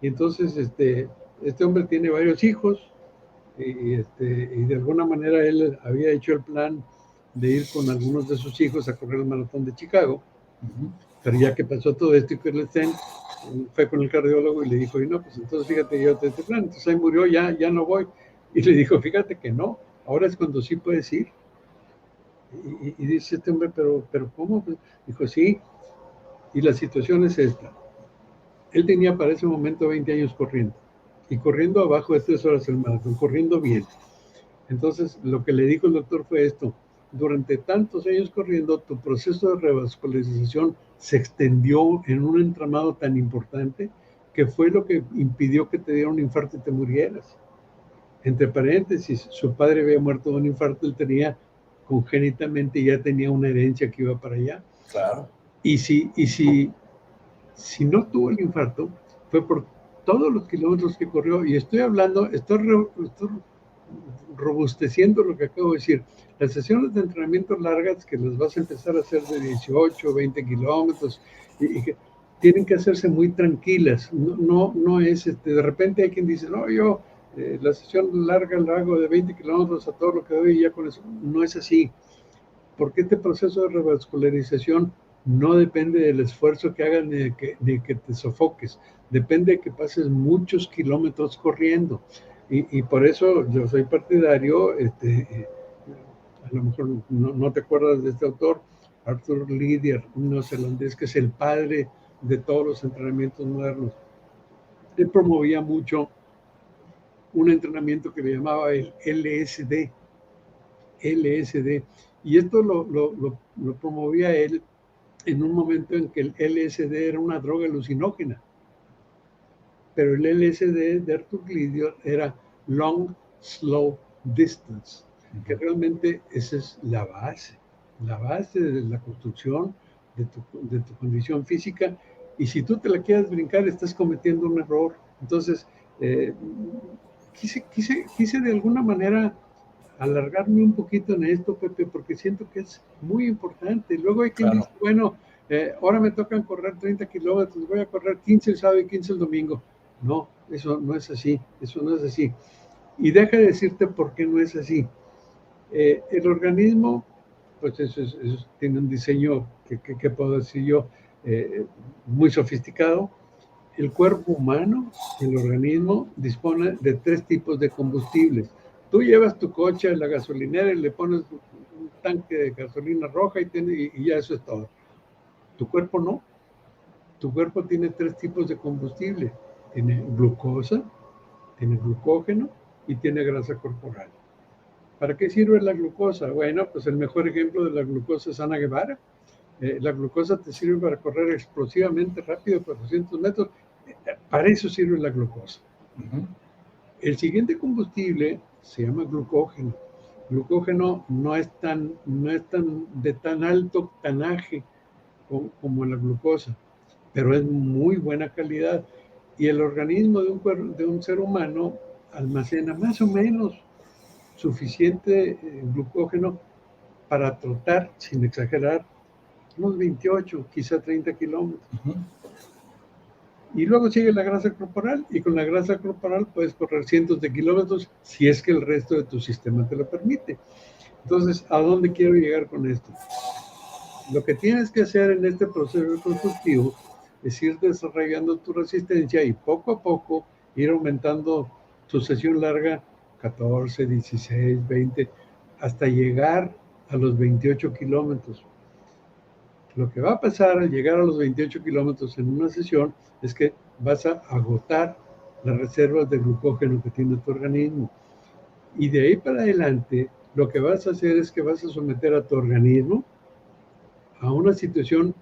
Y entonces, este hombre tiene varios hijos, y de alguna manera él había hecho el plan de ir con algunos de sus hijos a correr el maratón de Chicago. Pero ya que pasó todo esto y que el Sten fue con el cardiólogo y le dijo, y no, pues entonces fíjate, yo te este plan, entonces ahí murió, ya no voy. Y le dijo, fíjate que no, ahora es cuando sí puedes ir. Y dice este hombre, pero ¿cómo? Pues, dijo, sí, y la situación es esta. Él tenía para ese momento 20 años corriendo, y corriendo abajo de 3 horas el maratón, corriendo bien. Entonces, lo que le dijo el doctor fue esto: durante tantos años corriendo, tu proceso de revascularización se extendió en un entramado tan importante que fue lo que impidió que te diera un infarto y te murieras. Entre paréntesis, su padre había muerto de un infarto, él tenía congénitamente, ya tenía una herencia que iba para allá. Claro. Y si no tuvo el infarto, fue por todos los kilómetros que corrió. Y estoy robusteciendo lo que acabo de decir. Las sesiones de entrenamiento largas que las vas a empezar a hacer de 18, 20 kilómetros, y que tienen que hacerse muy tranquilas. No es, de repente hay quien dice, no, yo la sesión larga la hago de 20 kilómetros a todo lo que doy y ya con eso. No es así. Porque este proceso de revascularización no depende del esfuerzo que hagan ni que te sofoques. Depende de que pases muchos kilómetros corriendo. Y por eso yo soy partidario, a lo mejor no te acuerdas de este autor, Arthur Lydiard, un neozelandés que es el padre de todos los entrenamientos modernos. Él promovía mucho un entrenamiento que le llamaba el LSD. Y esto lo promovía él en un momento en que el LSD era una droga alucinógena. Pero el LSD de Arthur Lydiard era Long Slow Distance, que realmente esa es la base de la construcción de tu condición física. Y si tú te la quieres brincar, estás cometiendo un error. Entonces, quise de alguna manera alargarme un poquito en esto, Pepe, porque siento que es muy importante. Luego hay quien dice, bueno, ahora me tocan correr 30 kilómetros, voy a correr 15 el sábado y 15 el domingo. No, eso no es así, Y deja de decirte por qué no es así. El organismo, pues eso tiene un diseño, que puedo decir yo, muy sofisticado. El cuerpo humano, el organismo, dispone de 3 tipos de combustibles. Tú llevas tu coche a la gasolinera y le pones un tanque de gasolina roja y ya eso es todo. Tu cuerpo no. Tu cuerpo tiene 3 tipos de combustible. Tiene glucosa, tiene glucógeno y tiene grasa corporal. ¿Para qué sirve la glucosa? Bueno, pues el mejor ejemplo de la glucosa es Ana Guevara. La glucosa te sirve para correr explosivamente rápido 400 metros. Para eso sirve la glucosa. El siguiente combustible se llama glucógeno. Glucógeno no es de tan alto octanaje como la glucosa, pero es muy buena calidad. Y el organismo de un ser humano almacena más o menos suficiente glucógeno para trotar, sin exagerar, unos 28, quizá 30 kilómetros. Y luego sigue la grasa corporal, y con la grasa corporal puedes correr cientos de kilómetros si es que el resto de tu sistema te lo permite. Entonces, ¿a dónde quiero llegar con esto? Lo que tienes que hacer en este proceso constructivo es ir desarrollando tu resistencia y poco a poco ir aumentando tu sesión larga, 14, 16, 20, hasta llegar a los 28 kilómetros. Lo que va a pasar al llegar a los 28 kilómetros en una sesión es que vas a agotar las reservas de glucógeno que tiene tu organismo. Y de ahí para adelante, lo que vas a hacer es que vas a someter a tu organismo a una situación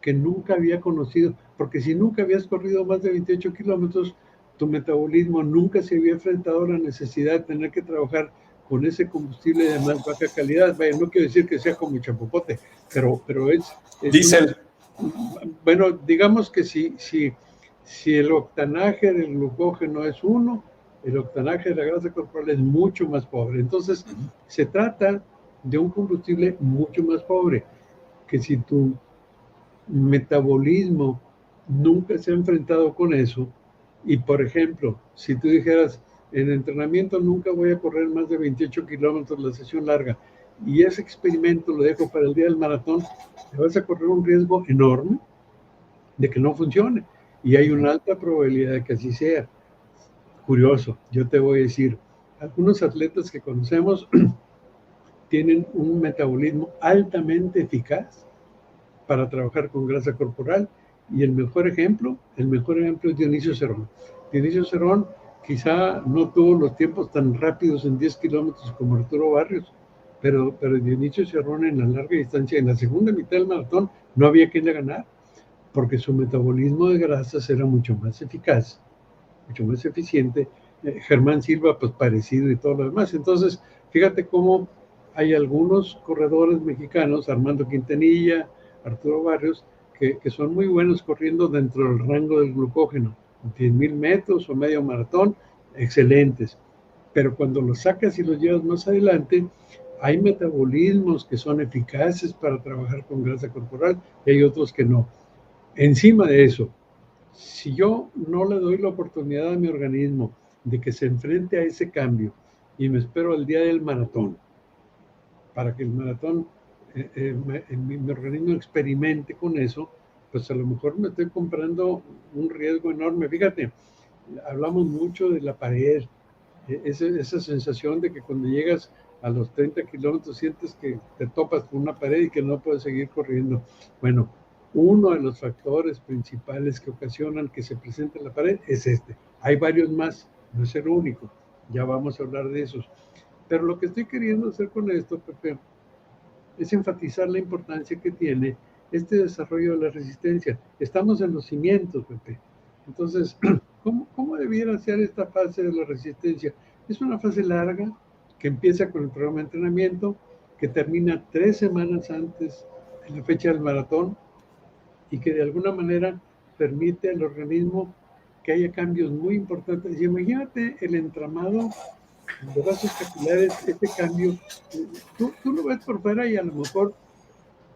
que nunca había conocido, porque si nunca habías corrido más de 28 kilómetros, tu metabolismo nunca se había enfrentado a la necesidad de tener que trabajar con ese combustible de más baja calidad. Vaya, no quiero decir que sea como chapopote, pero es diésel. Bueno, digamos que si el octanaje del glucógeno es 1, el octanaje de la grasa corporal es mucho más pobre. Entonces, se trata de un combustible mucho más pobre, que si tu metabolismo nunca se ha enfrentado con eso, y por ejemplo, si tú dijeras, en entrenamiento nunca voy a correr más de 28 kilómetros la sesión larga. Y ese experimento lo dejo para el día del maratón. Te vas a correr un riesgo enorme de que no funcione. Y hay una alta probabilidad de que así sea. Curioso, yo te voy a decir, algunos atletas que conocemos tienen un metabolismo altamente eficaz para trabajar con grasa corporal. Y el mejor ejemplo es Dionisio Cerrón. Dionisio Cerrón quizá no tuvo los tiempos tan rápidos en 10 kilómetros como Arturo Barrios, pero Dionisio Cerrón en la larga distancia, en la segunda mitad del maratón, no había quien le ganar, porque su metabolismo de grasas era mucho más eficaz, mucho más eficiente. Germán Silva, pues parecido y todo lo demás. Entonces, fíjate cómo hay algunos corredores mexicanos, Armando Quintanilla, Arturo Barrios, que son muy buenos corriendo dentro del rango del glucógeno, 10,000 metros o medio maratón, excelentes. Pero cuando los sacas y los llevas más adelante, hay metabolismos que son eficaces para trabajar con grasa corporal y hay otros que no. Encima de eso, si yo no le doy la oportunidad a mi organismo de que se enfrente a ese cambio y me espero al día del maratón, para que el maratón, mi organismo experimente con eso, pues a lo mejor me estoy comprando un riesgo enorme. Fíjate, hablamos mucho de la pared, esa sensación de que cuando llegas a los 30 kilómetros sientes que te topas con una pared y que no puedes seguir corriendo. Bueno, uno de los factores principales que ocasionan que se presente la pared es este. Hay varios más, no es el único, ya vamos a hablar de esos. Pero lo que estoy queriendo hacer con esto, Pepe, es enfatizar la importancia que tiene este desarrollo de la resistencia. Estamos en los cimientos, Pepe. Entonces, ¿cómo debiera ser esta fase de la resistencia? Es una fase larga que empieza con el programa de entrenamiento, que termina 3 semanas antes de la fecha del maratón y que de alguna manera permite al organismo que haya cambios muy importantes. Y imagínate el entramado de vasos capilares, este cambio, tú lo ves por fuera y a lo mejor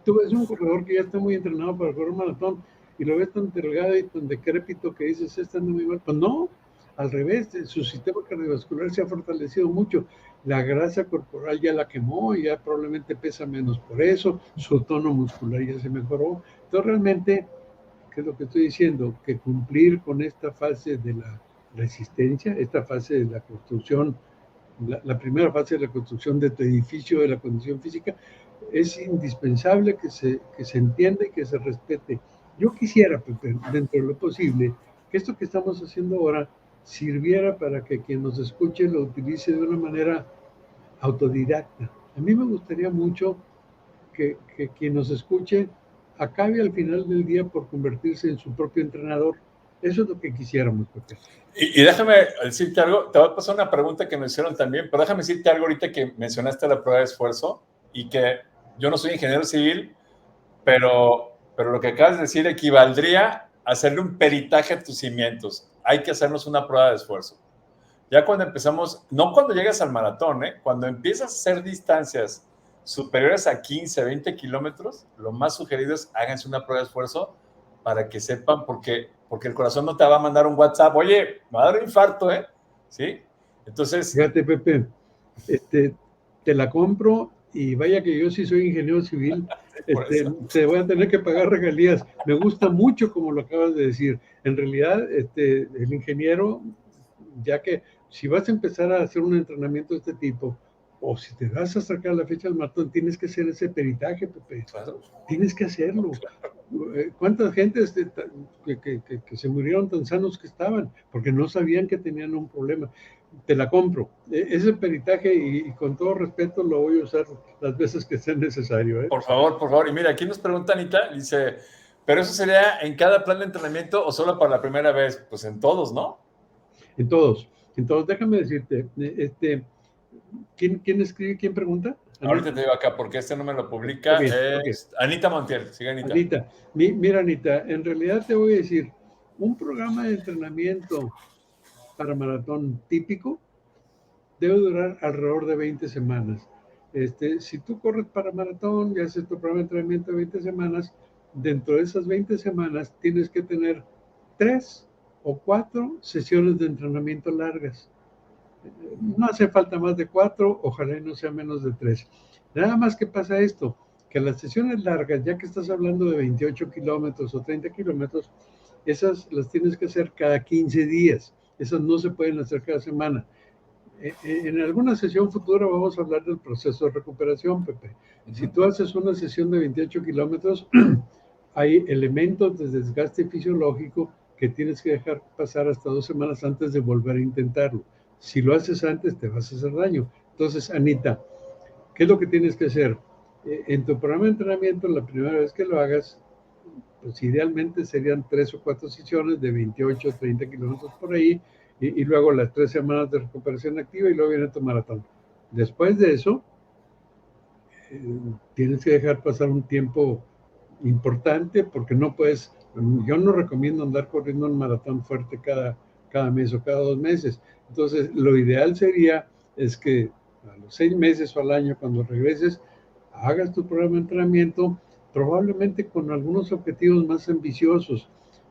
tú ves un corredor que ya está muy entrenado para correr un maratón y lo ves tan delgado y tan decrépito que dices, está muy mal. Pues no, al revés, su sistema cardiovascular se ha fortalecido mucho. La grasa corporal ya la quemó y ya probablemente pesa menos por eso, su tono muscular ya se mejoró. Entonces realmente, ¿qué es lo que estoy diciendo? Que cumplir con esta fase de la resistencia, esta fase de la construcción, la primera fase de la construcción de tu edificio de la condición física, es indispensable que se entienda y que se respete. Yo quisiera, Pepe, dentro de lo posible, que esto que estamos haciendo ahora sirviera para que quien nos escuche lo utilice de una manera autodidacta. A mí me gustaría mucho que quien nos escuche acabe al final del día por convertirse en su propio entrenador. Eso es lo que quisiéramos, Pepe. Y déjame decirte algo, te voy a pasar una pregunta que me hicieron también, pero déjame decirte algo ahorita que mencionaste la prueba de esfuerzo y que yo no soy ingeniero civil, pero lo que acabas de decir equivaldría a hacerle un peritaje a tus cimientos. Hay que hacernos una prueba de esfuerzo. Ya cuando empezamos, no cuando llegas al maratón, cuando empiezas a hacer distancias superiores a 15, 20 kilómetros, lo más sugerido es háganse una prueba de esfuerzo para que sepan, porque el corazón no te va a mandar un WhatsApp, oye, me va a dar un infarto, ¿sí? Entonces... Fíjate, Pepe, te la compro y vaya que yo sí soy ingeniero civil, te voy a tener que pagar regalías. Me gusta mucho como lo acabas de decir. En realidad, el ingeniero, ya que si vas a empezar a hacer un entrenamiento de este tipo, o si te vas a sacar la fecha del maratón, tienes que hacer ese peritaje, Pepe. Claro. Tienes que hacerlo. ¿Cuántas gentes que se murieron tan sanos que estaban? Porque no sabían que tenían un problema. Te la compro. Ese peritaje, y con todo respeto, lo voy a usar las veces que sea necesario. Por favor, por favor. Y mira, aquí nos pregunta Anita, dice, ¿pero eso sería en cada plan de entrenamiento o solo para la primera vez? Pues en todos, ¿no? En todos. Entonces, déjame decirte, ¿quién escribe? ¿Quién pregunta? Anita. Ahorita te digo acá, porque este no me lo publica. Okay, okay. Anita Montiel, sigue Anita. Anita, mira Anita, en realidad te voy a decir, un programa de entrenamiento para maratón típico debe durar alrededor de 20 semanas. Si tú corres para maratón y haces tu programa de entrenamiento de 20 semanas, dentro de esas 20 semanas tienes que tener 3 o 4 sesiones de entrenamiento largas. No hace falta más de 4, ojalá no sea menos de 3. Nada más que pasa esto, que las sesiones largas, ya que estás hablando de 28 kilómetros o 30 kilómetros, esas las tienes que hacer cada 15 días. Esas no se pueden hacer cada semana. En alguna sesión futura vamos a hablar del proceso de recuperación, Pepe. Si tú haces una sesión de 28 kilómetros, hay elementos de desgaste fisiológico que tienes que dejar pasar hasta 2 semanas antes de volver a intentarlo. Si lo haces antes, te vas a hacer daño. Entonces, Anita, ¿qué es lo que tienes que hacer? En tu programa de entrenamiento, la primera vez que lo hagas, pues idealmente serían 3 o 4 sesiones de 28 o 30 kilómetros por ahí, y luego las 3 semanas de recuperación activa y luego viene tu maratón. Después de eso, tienes que dejar pasar un tiempo importante porque no puedes, yo no recomiendo andar corriendo un maratón fuerte cada mes o cada 2 meses. Entonces, lo ideal sería es que a los 6 meses o al año, cuando regreses, hagas tu programa de entrenamiento, probablemente con algunos objetivos más ambiciosos.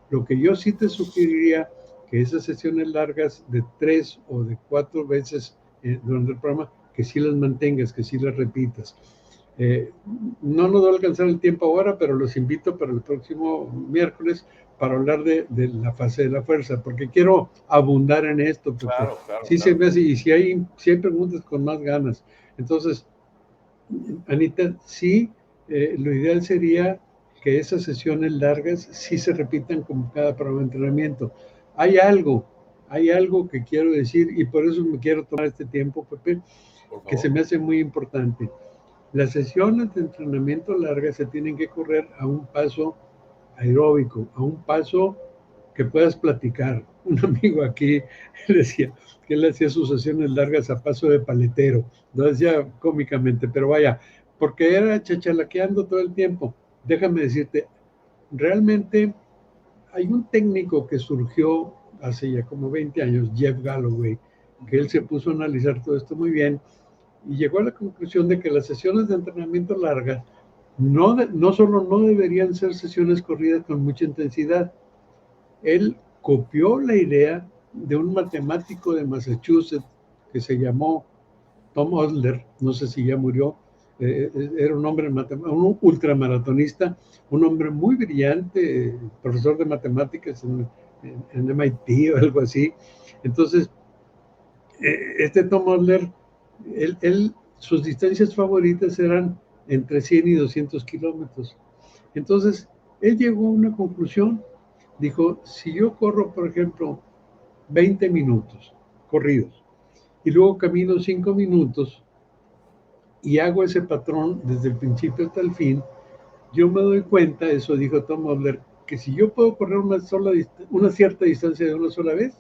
Lo que yo sí te sugeriría, que esas sesiones largas de 3 o de 4 veces durante el programa, que sí las mantengas, que sí las repitas. No nos va a alcanzar el tiempo ahora, pero los invito para el próximo miércoles para hablar de la fase de la fuerza, porque quiero abundar en esto, porque claro, sí claro. se me hace, y si hay preguntas con más ganas. Entonces, Anita, sí, lo ideal sería que esas sesiones largas sí se repitan como cada programa de entrenamiento. Hay algo que quiero decir, y por eso me quiero tomar este tiempo, Pepe, que se me hace muy importante. Las sesiones de entrenamiento largas se tienen que correr a un paso aeróbico, a un paso que puedas platicar. Un amigo aquí decía que él hacía sus sesiones largas a paso de paletero, lo decía cómicamente, pero vaya, porque era chachalaqueando todo el tiempo. Déjame decirte, realmente hay un técnico que surgió hace ya como 20 años, Jeff Galloway, que él se puso a analizar todo esto muy bien y llegó a la conclusión de que las sesiones de entrenamiento largas no solo no deberían ser sesiones corridas con mucha intensidad. Él copió la idea de un matemático de Massachusetts que se llamó Tom Osler, no sé si ya murió, era un hombre, un ultramaratonista, un hombre muy brillante, profesor de matemáticas en MIT o algo así. Entonces, este Tom Osler, sus distancias favoritas eran entre 100 y 200 kilómetros. Entonces, él llegó a una conclusión. Dijo, si yo corro, por ejemplo, 20 minutos corridos y luego camino 5 minutos y hago ese patrón desde el principio hasta el fin, yo me doy cuenta, eso dijo Tom Osler, que si yo puedo correr una cierta distancia de una sola vez,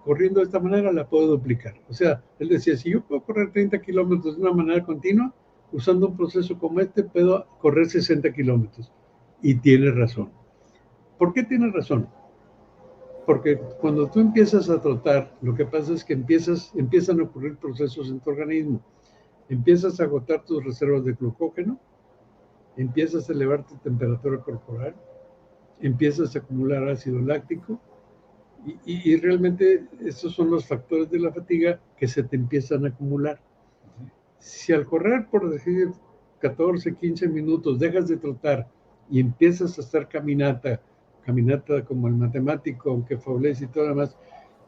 corriendo de esta manera la puedo duplicar. O sea, él decía, si yo puedo correr 30 kilómetros de una manera continua, usando un proceso como este, puedo correr 60 kilómetros. Y tiene razón. ¿Por qué tiene razón? Porque cuando tú empiezas a trotar, lo que pasa es que empiezan a ocurrir procesos en tu organismo. Empiezas a agotar tus reservas de glucógeno, empiezas a elevar tu temperatura corporal, empiezas a acumular ácido láctico, y realmente estos son los factores de la fatiga que se te empiezan a acumular. Si al correr, por decir 14, 15 minutos, dejas de trotar y empiezas a hacer caminata como el matemático, aunque fablece y todo lo demás,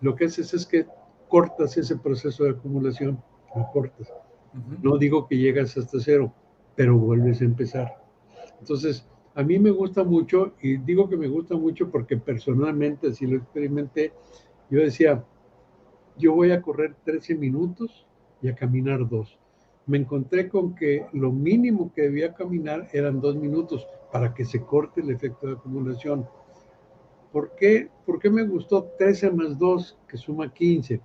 lo que haces es que cortas ese proceso de acumulación, lo cortas. No digo que llegas hasta cero, pero vuelves a empezar. Entonces, a mí me gusta mucho, y digo que me gusta mucho porque personalmente así lo experimenté. Yo decía, yo voy a correr 13 minutos y a caminar 2. Me encontré con que lo mínimo que debía caminar eran 2 minutos para que se corte el efecto de acumulación. ¿Por qué me gustó 13 más 2, que suma 15?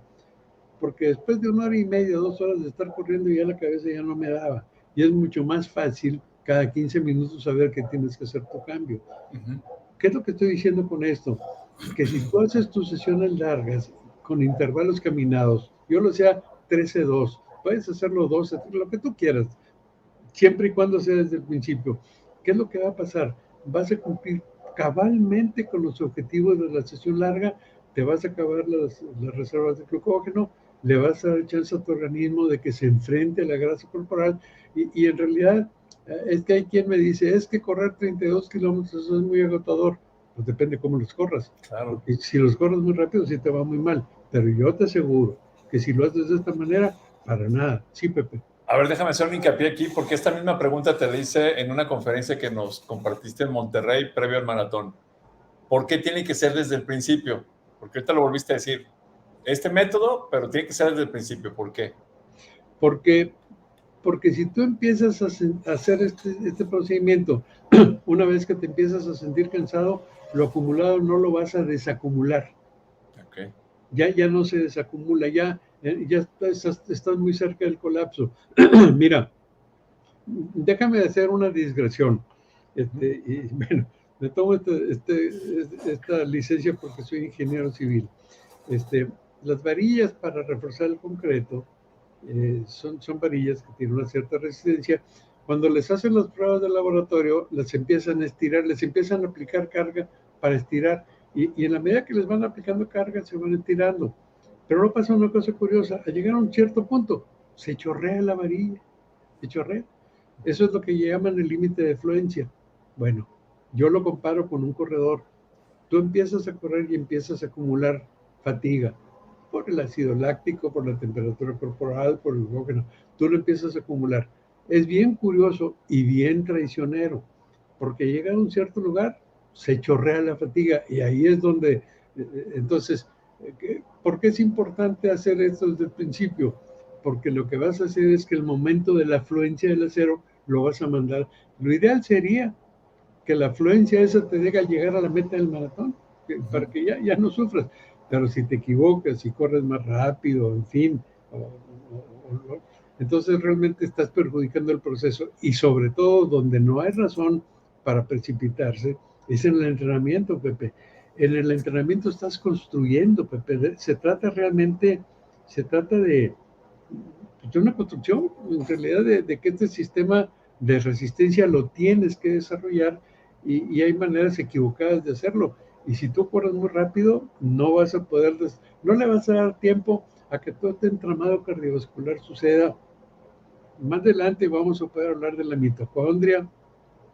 Porque después de 1 hora y media, 2 horas de estar corriendo, ya la cabeza ya no me daba. Y es mucho más fácil cada 15 minutos saber que tienes que hacer tu cambio. ¿Qué es lo que estoy diciendo con esto? Que si tú haces tus sesiones largas con intervalos caminados, yo lo sea 13-2, puedes hacerlo 12, lo que tú quieras, siempre y cuando sea desde el principio. ¿Qué es lo que va a pasar? Vas a cumplir cabalmente con los objetivos de la sesión larga, te vas a acabar las reservas de glucógeno le vas a dar chance a tu organismo de que se enfrente a la grasa corporal y en realidad es que hay quien me dice, es que correr 32 kilómetros es muy agotador. Pues depende cómo los corras. Claro. Porque si los corres muy rápido, sí te va muy mal. Pero yo te aseguro que si lo haces de esta manera, para nada. Sí, Pepe. A ver, déjame hacer un hincapié aquí, porque esta misma pregunta te la hice en una conferencia que nos compartiste en Monterrey previo al maratón. ¿Por qué tiene que ser desde el principio? Porque ahorita lo volviste a decir. Este método, pero tiene que ser desde el principio. ¿Por qué? Porque si tú empiezas a hacer este procedimiento, una vez que te empiezas a sentir cansado, lo acumulado no lo vas a desacumular. Okay. Ya no se desacumula, ya estás muy cerca del colapso. Mira, déjame hacer una digresión. Y bueno, me tomo esta licencia porque soy ingeniero civil. Las varillas para reforzar el concreto son varillas que tienen una cierta resistencia. Cuando les hacen las pruebas de laboratorio, las empiezan a estirar, les empiezan a aplicar carga para estirar. Y en la medida que les van aplicando carga, se van estirando. Pero no pasa una cosa curiosa. Al llegar a un cierto punto, se chorrea la varilla. Se chorrea. Eso es lo que llaman el límite de fluencia. Bueno, yo lo comparo con un corredor. Tú empiezas a correr y empiezas a acumular fatiga por el ácido láctico, por la temperatura corporal, por el glucógeno. Tú lo empiezas a acumular. Es bien curioso y bien traicionero, porque llega a un cierto lugar, se chorrea la fatiga y ahí es donde, entonces, ¿por qué es importante hacer esto desde el principio? Porque lo que vas a hacer es que el momento de la afluencia del acero lo vas a mandar. Lo ideal sería que la afluencia esa te deje llegar a la meta del maratón, para que ya no sufras. Pero si te equivocas, si corres más rápido, en fin, entonces realmente estás perjudicando el proceso y sobre todo donde no hay razón para precipitarse es en el entrenamiento, Pepe. En el entrenamiento estás construyendo, Pepe. Se trata de una construcción, en realidad, de que este sistema de resistencia lo tienes que desarrollar y hay maneras equivocadas de hacerlo. Y si tú corres muy rápido, no vas a poder, no le vas a dar tiempo a que todo este entramado cardiovascular suceda. Más adelante vamos a poder hablar de la mitocondria.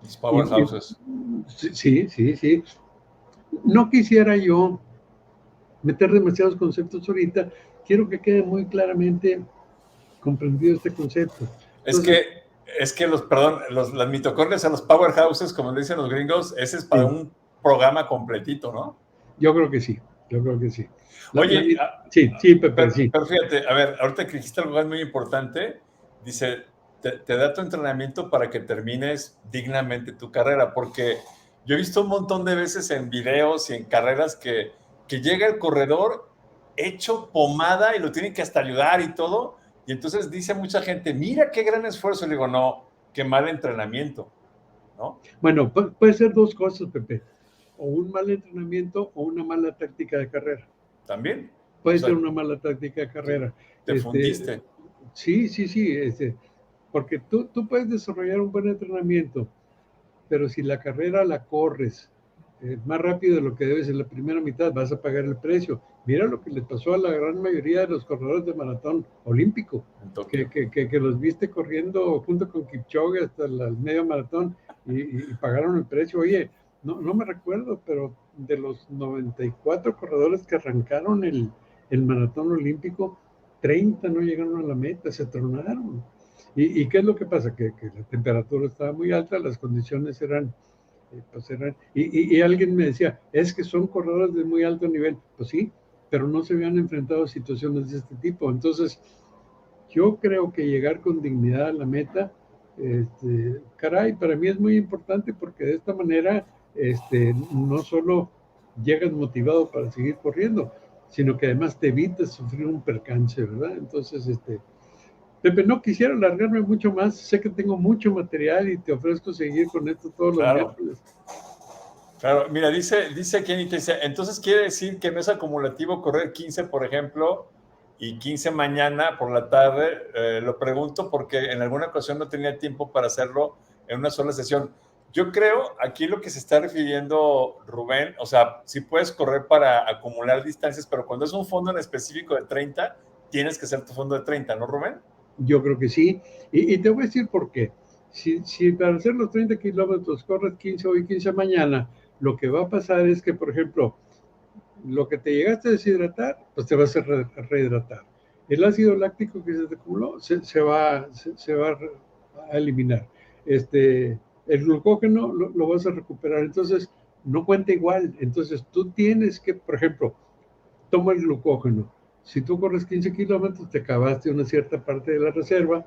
Los powerhouses. Sí. No quisiera yo meter demasiados conceptos ahorita. Quiero que quede muy claramente comprendido este concepto. Entonces, es que las mitocondrias a los powerhouses, como dicen los gringos, ese es para un programa completito, ¿no? Yo creo que sí. Oye, sí, Pepe, sí. Pero fíjate, a ver, ahorita que dijiste algo muy importante, dice, te da tu entrenamiento para que termines dignamente tu carrera, porque yo he visto un montón de veces en videos y en carreras que llega el corredor hecho pomada y lo tienen que hasta ayudar y todo, y entonces dice mucha gente, mira qué gran esfuerzo. Le digo, no, qué mal entrenamiento, ¿no? Bueno, puede ser dos cosas, Pepe. O un mal entrenamiento o una mala táctica de carrera. También. Puede ser una mala táctica de carrera. Te fundiste. Sí. Porque tú puedes desarrollar un buen entrenamiento, pero si la carrera la corres más rápido de lo que debes en la primera mitad, vas a pagar el precio. Mira lo que le pasó a la gran mayoría de los corredores de maratón olímpico, que los viste corriendo junto con Kipchoge hasta el medio maratón y pagaron el precio. Oye, no me recuerdo, pero de los 94 corredores que arrancaron el maratón olímpico, 30 no llegaron a la meta, se tronaron. ¿Y qué es lo que pasa? Que la temperatura estaba muy alta, las condiciones eran y alguien me decía, es que son corredores de muy alto nivel. Pues sí, pero no se habían enfrentado a situaciones de este tipo. Entonces, yo creo que llegar con dignidad a la meta, caray, para mí es muy importante porque de esta manera no solo llegas motivado para seguir corriendo, sino que además te evitas sufrir un percance, ¿verdad? Entonces, Pepe, no quisiera alargarme mucho más. Sé que tengo mucho material y te ofrezco seguir con esto todos los miércoles. Claro, mira, dice Kenny, entonces quiere decir que no es acumulativo correr 15, por ejemplo, y 15 mañana por la tarde. Lo pregunto porque en alguna ocasión no tenía tiempo para hacerlo en una sola sesión. Yo creo, aquí lo que se está refiriendo Rubén, o sea, sí puedes correr para acumular distancias, pero cuando es un fondo en específico de 30, tienes que hacer tu fondo de 30, ¿no, Rubén? Yo creo que sí. Y te voy a decir por qué. Si para hacer los 30 kilómetros corres 15 hoy, 15 mañana, lo que va a pasar es que, por ejemplo, lo que te llegaste a deshidratar, pues te vas a rehidratar. El ácido láctico que se te acumuló se va a eliminar. El glucógeno lo vas a recuperar. Entonces, no cuenta igual. Entonces, tú tienes que, por ejemplo, toma el glucógeno. Si tú corres 15 kilómetros, te acabaste una cierta parte de la reserva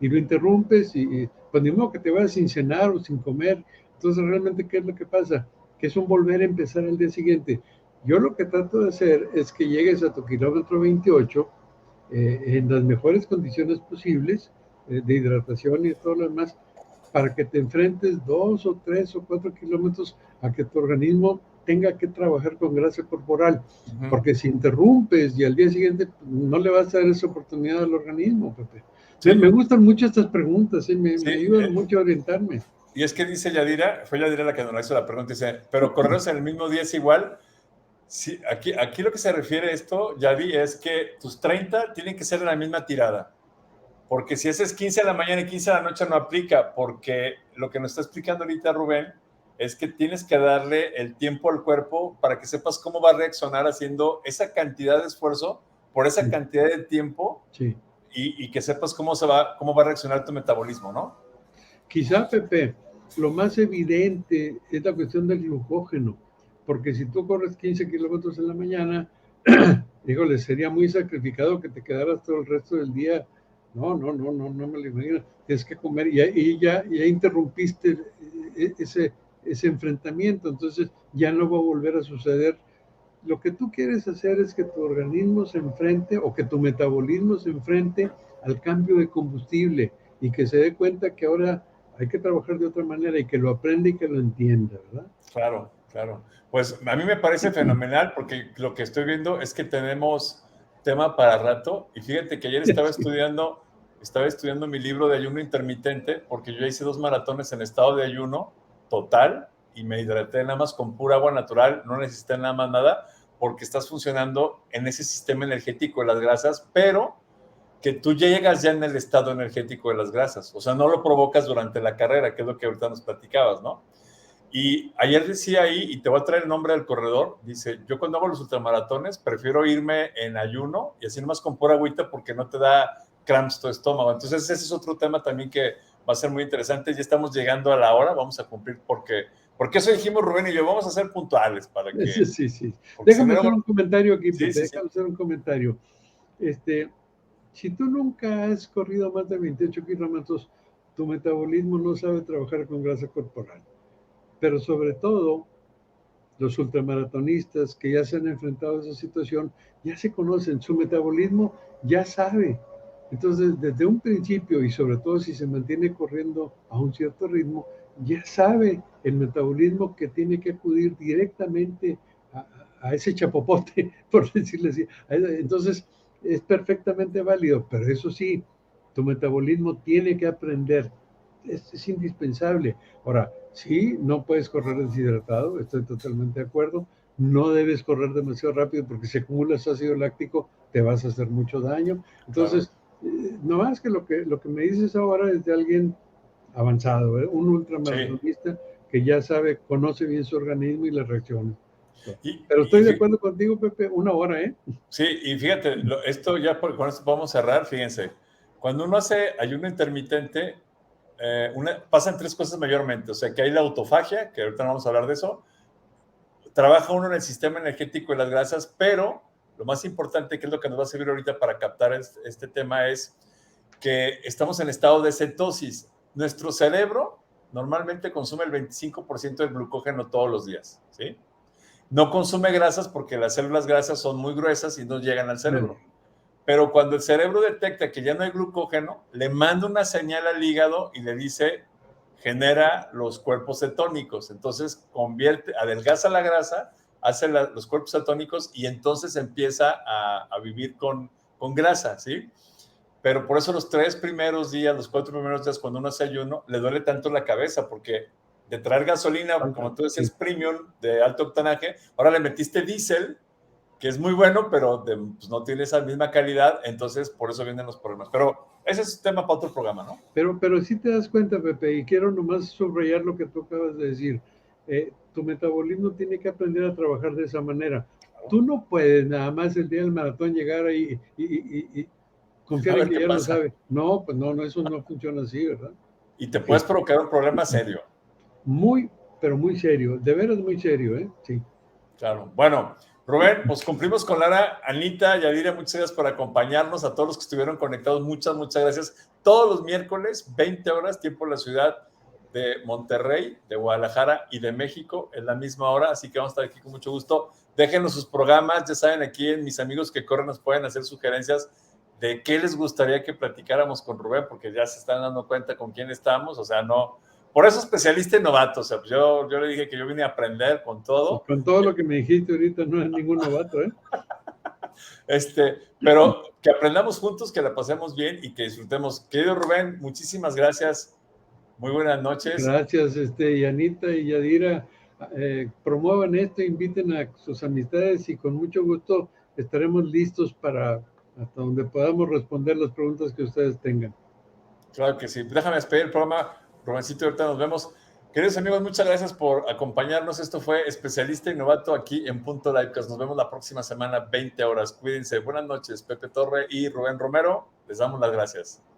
y lo interrumpes y pues ni modo que te vayas sin cenar o sin comer. Entonces, realmente, ¿qué es lo que pasa? Que es un volver a empezar al día siguiente. Yo lo que trato de hacer es que llegues a tu kilómetro 28 en las mejores condiciones posibles de hidratación y todo lo demás, para que te enfrentes 2 o 3 o 4 kilómetros a que tu organismo tenga que trabajar con grasa corporal, porque si interrumpes y al día siguiente no le vas a dar esa oportunidad al organismo, Pepe. Sí. Me gustan mucho estas preguntas, me ayudan mucho a orientarme. Y es que dice Yadira, fue Yadira la que nos hizo la pregunta, dice, pero correros en el mismo día es igual. Sí, aquí lo que se refiere a esto, Yadi, es que tus 30 tienen que ser en la misma tirada. Porque si haces 15 de la mañana y 15 de la noche no aplica, porque lo que nos está explicando ahorita Rubén es que tienes que darle el tiempo al cuerpo para que sepas cómo va a reaccionar haciendo esa cantidad de esfuerzo por esa cantidad de tiempo y que sepas cómo va a reaccionar tu metabolismo, ¿no? Quizá, Pepe, lo más evidente es la cuestión del glucógeno, porque si tú corres 15 kilómetros en la mañana, híjole, sería muy sacrificado que te quedaras todo el resto del día. No me lo imagino. Tienes que comer y ya interrumpiste ese enfrentamiento, entonces ya no va a volver a suceder. Lo que tú quieres hacer es que tu organismo se enfrente o que tu metabolismo se enfrente al cambio de combustible y que se dé cuenta que ahora hay que trabajar de otra manera y que lo aprenda y que lo entienda, ¿verdad? Claro, claro. Pues a mí me parece fenomenal porque lo que estoy viendo es que tenemos tema para rato y fíjate que ayer estaba estudiando mi libro de ayuno intermitente porque yo hice 2 maratones en estado de ayuno total y me hidraté nada más con pura agua natural, no necesité nada más nada porque estás funcionando en ese sistema energético de las grasas, pero que tú llegas ya en el estado energético de las grasas, o sea, no lo provocas durante la carrera, que es lo que ahorita nos platicabas, ¿no? Y ayer decía ahí, y te voy a traer el nombre del corredor, dice, yo cuando hago los ultramaratones prefiero irme en ayuno y así nomás con pura agüita porque no te da cramps tu estómago. Entonces ese es otro tema también que va a ser muy interesante. Ya estamos llegando a la hora, vamos a cumplir porque eso dijimos Rubén y yo, vamos a ser puntuales para que... Sí. Déjame hacer un comentario aquí, Pepe, déjame hacer un comentario. Si tú nunca has corrido más de 28 kilómetros, tu metabolismo no sabe trabajar con grasa corporal. Pero sobre todo, los ultramaratonistas que ya se han enfrentado a esa situación, ya se conocen, su metabolismo ya sabe. Entonces, desde un principio, y sobre todo si se mantiene corriendo a un cierto ritmo, ya sabe el metabolismo que tiene que acudir directamente a ese chapopote, por decirlo así. Entonces, es perfectamente válido, pero eso sí, tu metabolismo tiene que aprender. Es indispensable. Ahora, sí, no puedes correr deshidratado, estoy totalmente de acuerdo. No debes correr demasiado rápido porque si acumulas ácido láctico te vas a hacer mucho daño. Entonces, no más que lo que me dices ahora es de alguien avanzado, un ultramaratonista que ya sabe, conoce bien su organismo y las reacciones. Pero estoy de acuerdo contigo, Pepe, 1 hora, ¿eh? Sí, y fíjate, esto ya con esto podemos cerrar, fíjense. Cuando uno hace ayuno intermitente, pasan 3 cosas mayormente. O sea, que hay la autofagia, que ahorita no vamos a hablar de eso. Trabaja uno en el sistema energético de las grasas, pero lo más importante, que es lo que nos va a servir ahorita para captar este tema, es que estamos en estado de cetosis. Nuestro cerebro normalmente consume el 25% del glucógeno todos los días, ¿sí? No consume grasas porque las células grasas son muy gruesas y no llegan al cerebro. Pero cuando el cerebro detecta que ya no hay glucógeno, le manda una señal al hígado y le dice, genera los cuerpos cetónicos. Entonces, adelgaza la grasa, hace los cuerpos cetónicos y entonces empieza a vivir con grasa, ¿sí? Pero por eso los 3 primeros días, los 4 primeros días, cuando uno hace ayuno, le duele tanto la cabeza porque de traer gasolina, como tú decías, premium, de alto octanaje, ahora le metiste diésel, que es muy bueno, pero pues no tiene esa misma calidad, entonces por eso vienen los problemas. Pero ese es un tema para otro programa, ¿no? Pero sí te das cuenta, Pepe, y quiero nomás subrayar lo que tú acabas de decir. Tu metabolismo tiene que aprender a trabajar de esa manera. Tú no puedes nada más el día del maratón llegar ahí y A confiar en ver que qué ya lo pasa. sabe. No, pues no, eso no funciona así, ¿verdad? Y te Sí, puedes provocar un problema serio. muy, pero muy serio, de veras muy serio, ¿eh? Sí. Claro. Bueno, Rubén, pues cumplimos con Lara. Anita, Yadira, muchas gracias por acompañarnos. A todos los que estuvieron conectados, muchas gracias. Todos los miércoles, 20 horas, tiempo en la ciudad de Monterrey, de Guadalajara y de México, en la misma hora. Así que vamos a estar aquí con mucho gusto. Déjenos sus programas. Ya saben, aquí en Mis Amigos que Corren nos pueden hacer sugerencias de qué les gustaría que platicáramos con Rubén, porque ya se están dando cuenta con quién estamos. O sea, no. Por eso especialista y novato. O sea, pues yo le dije que yo vine a aprender con Pues todo. con todo lo que me dijiste ahorita, no es ningún novato, ¿eh? Pero que aprendamos juntos, que la pasemos bien y que disfrutemos. Querido Rubén, muchísimas gracias. Muy buenas noches. Gracias, Yanita y Yadira. Promuevan esto, inviten a sus amistades y con mucho gusto estaremos listos para hasta donde podamos responder las preguntas que ustedes tengan. Claro que sí. Déjame despedir el programa. Rubéncito, ahorita nos vemos. Queridos amigos, muchas gracias por acompañarnos. Esto fue Especialista y Novato aquí en Punto Livecast. Nos vemos la próxima semana, 20 horas. Cuídense. Buenas noches, Pepe Torre y Rubén Romero. Les damos las gracias.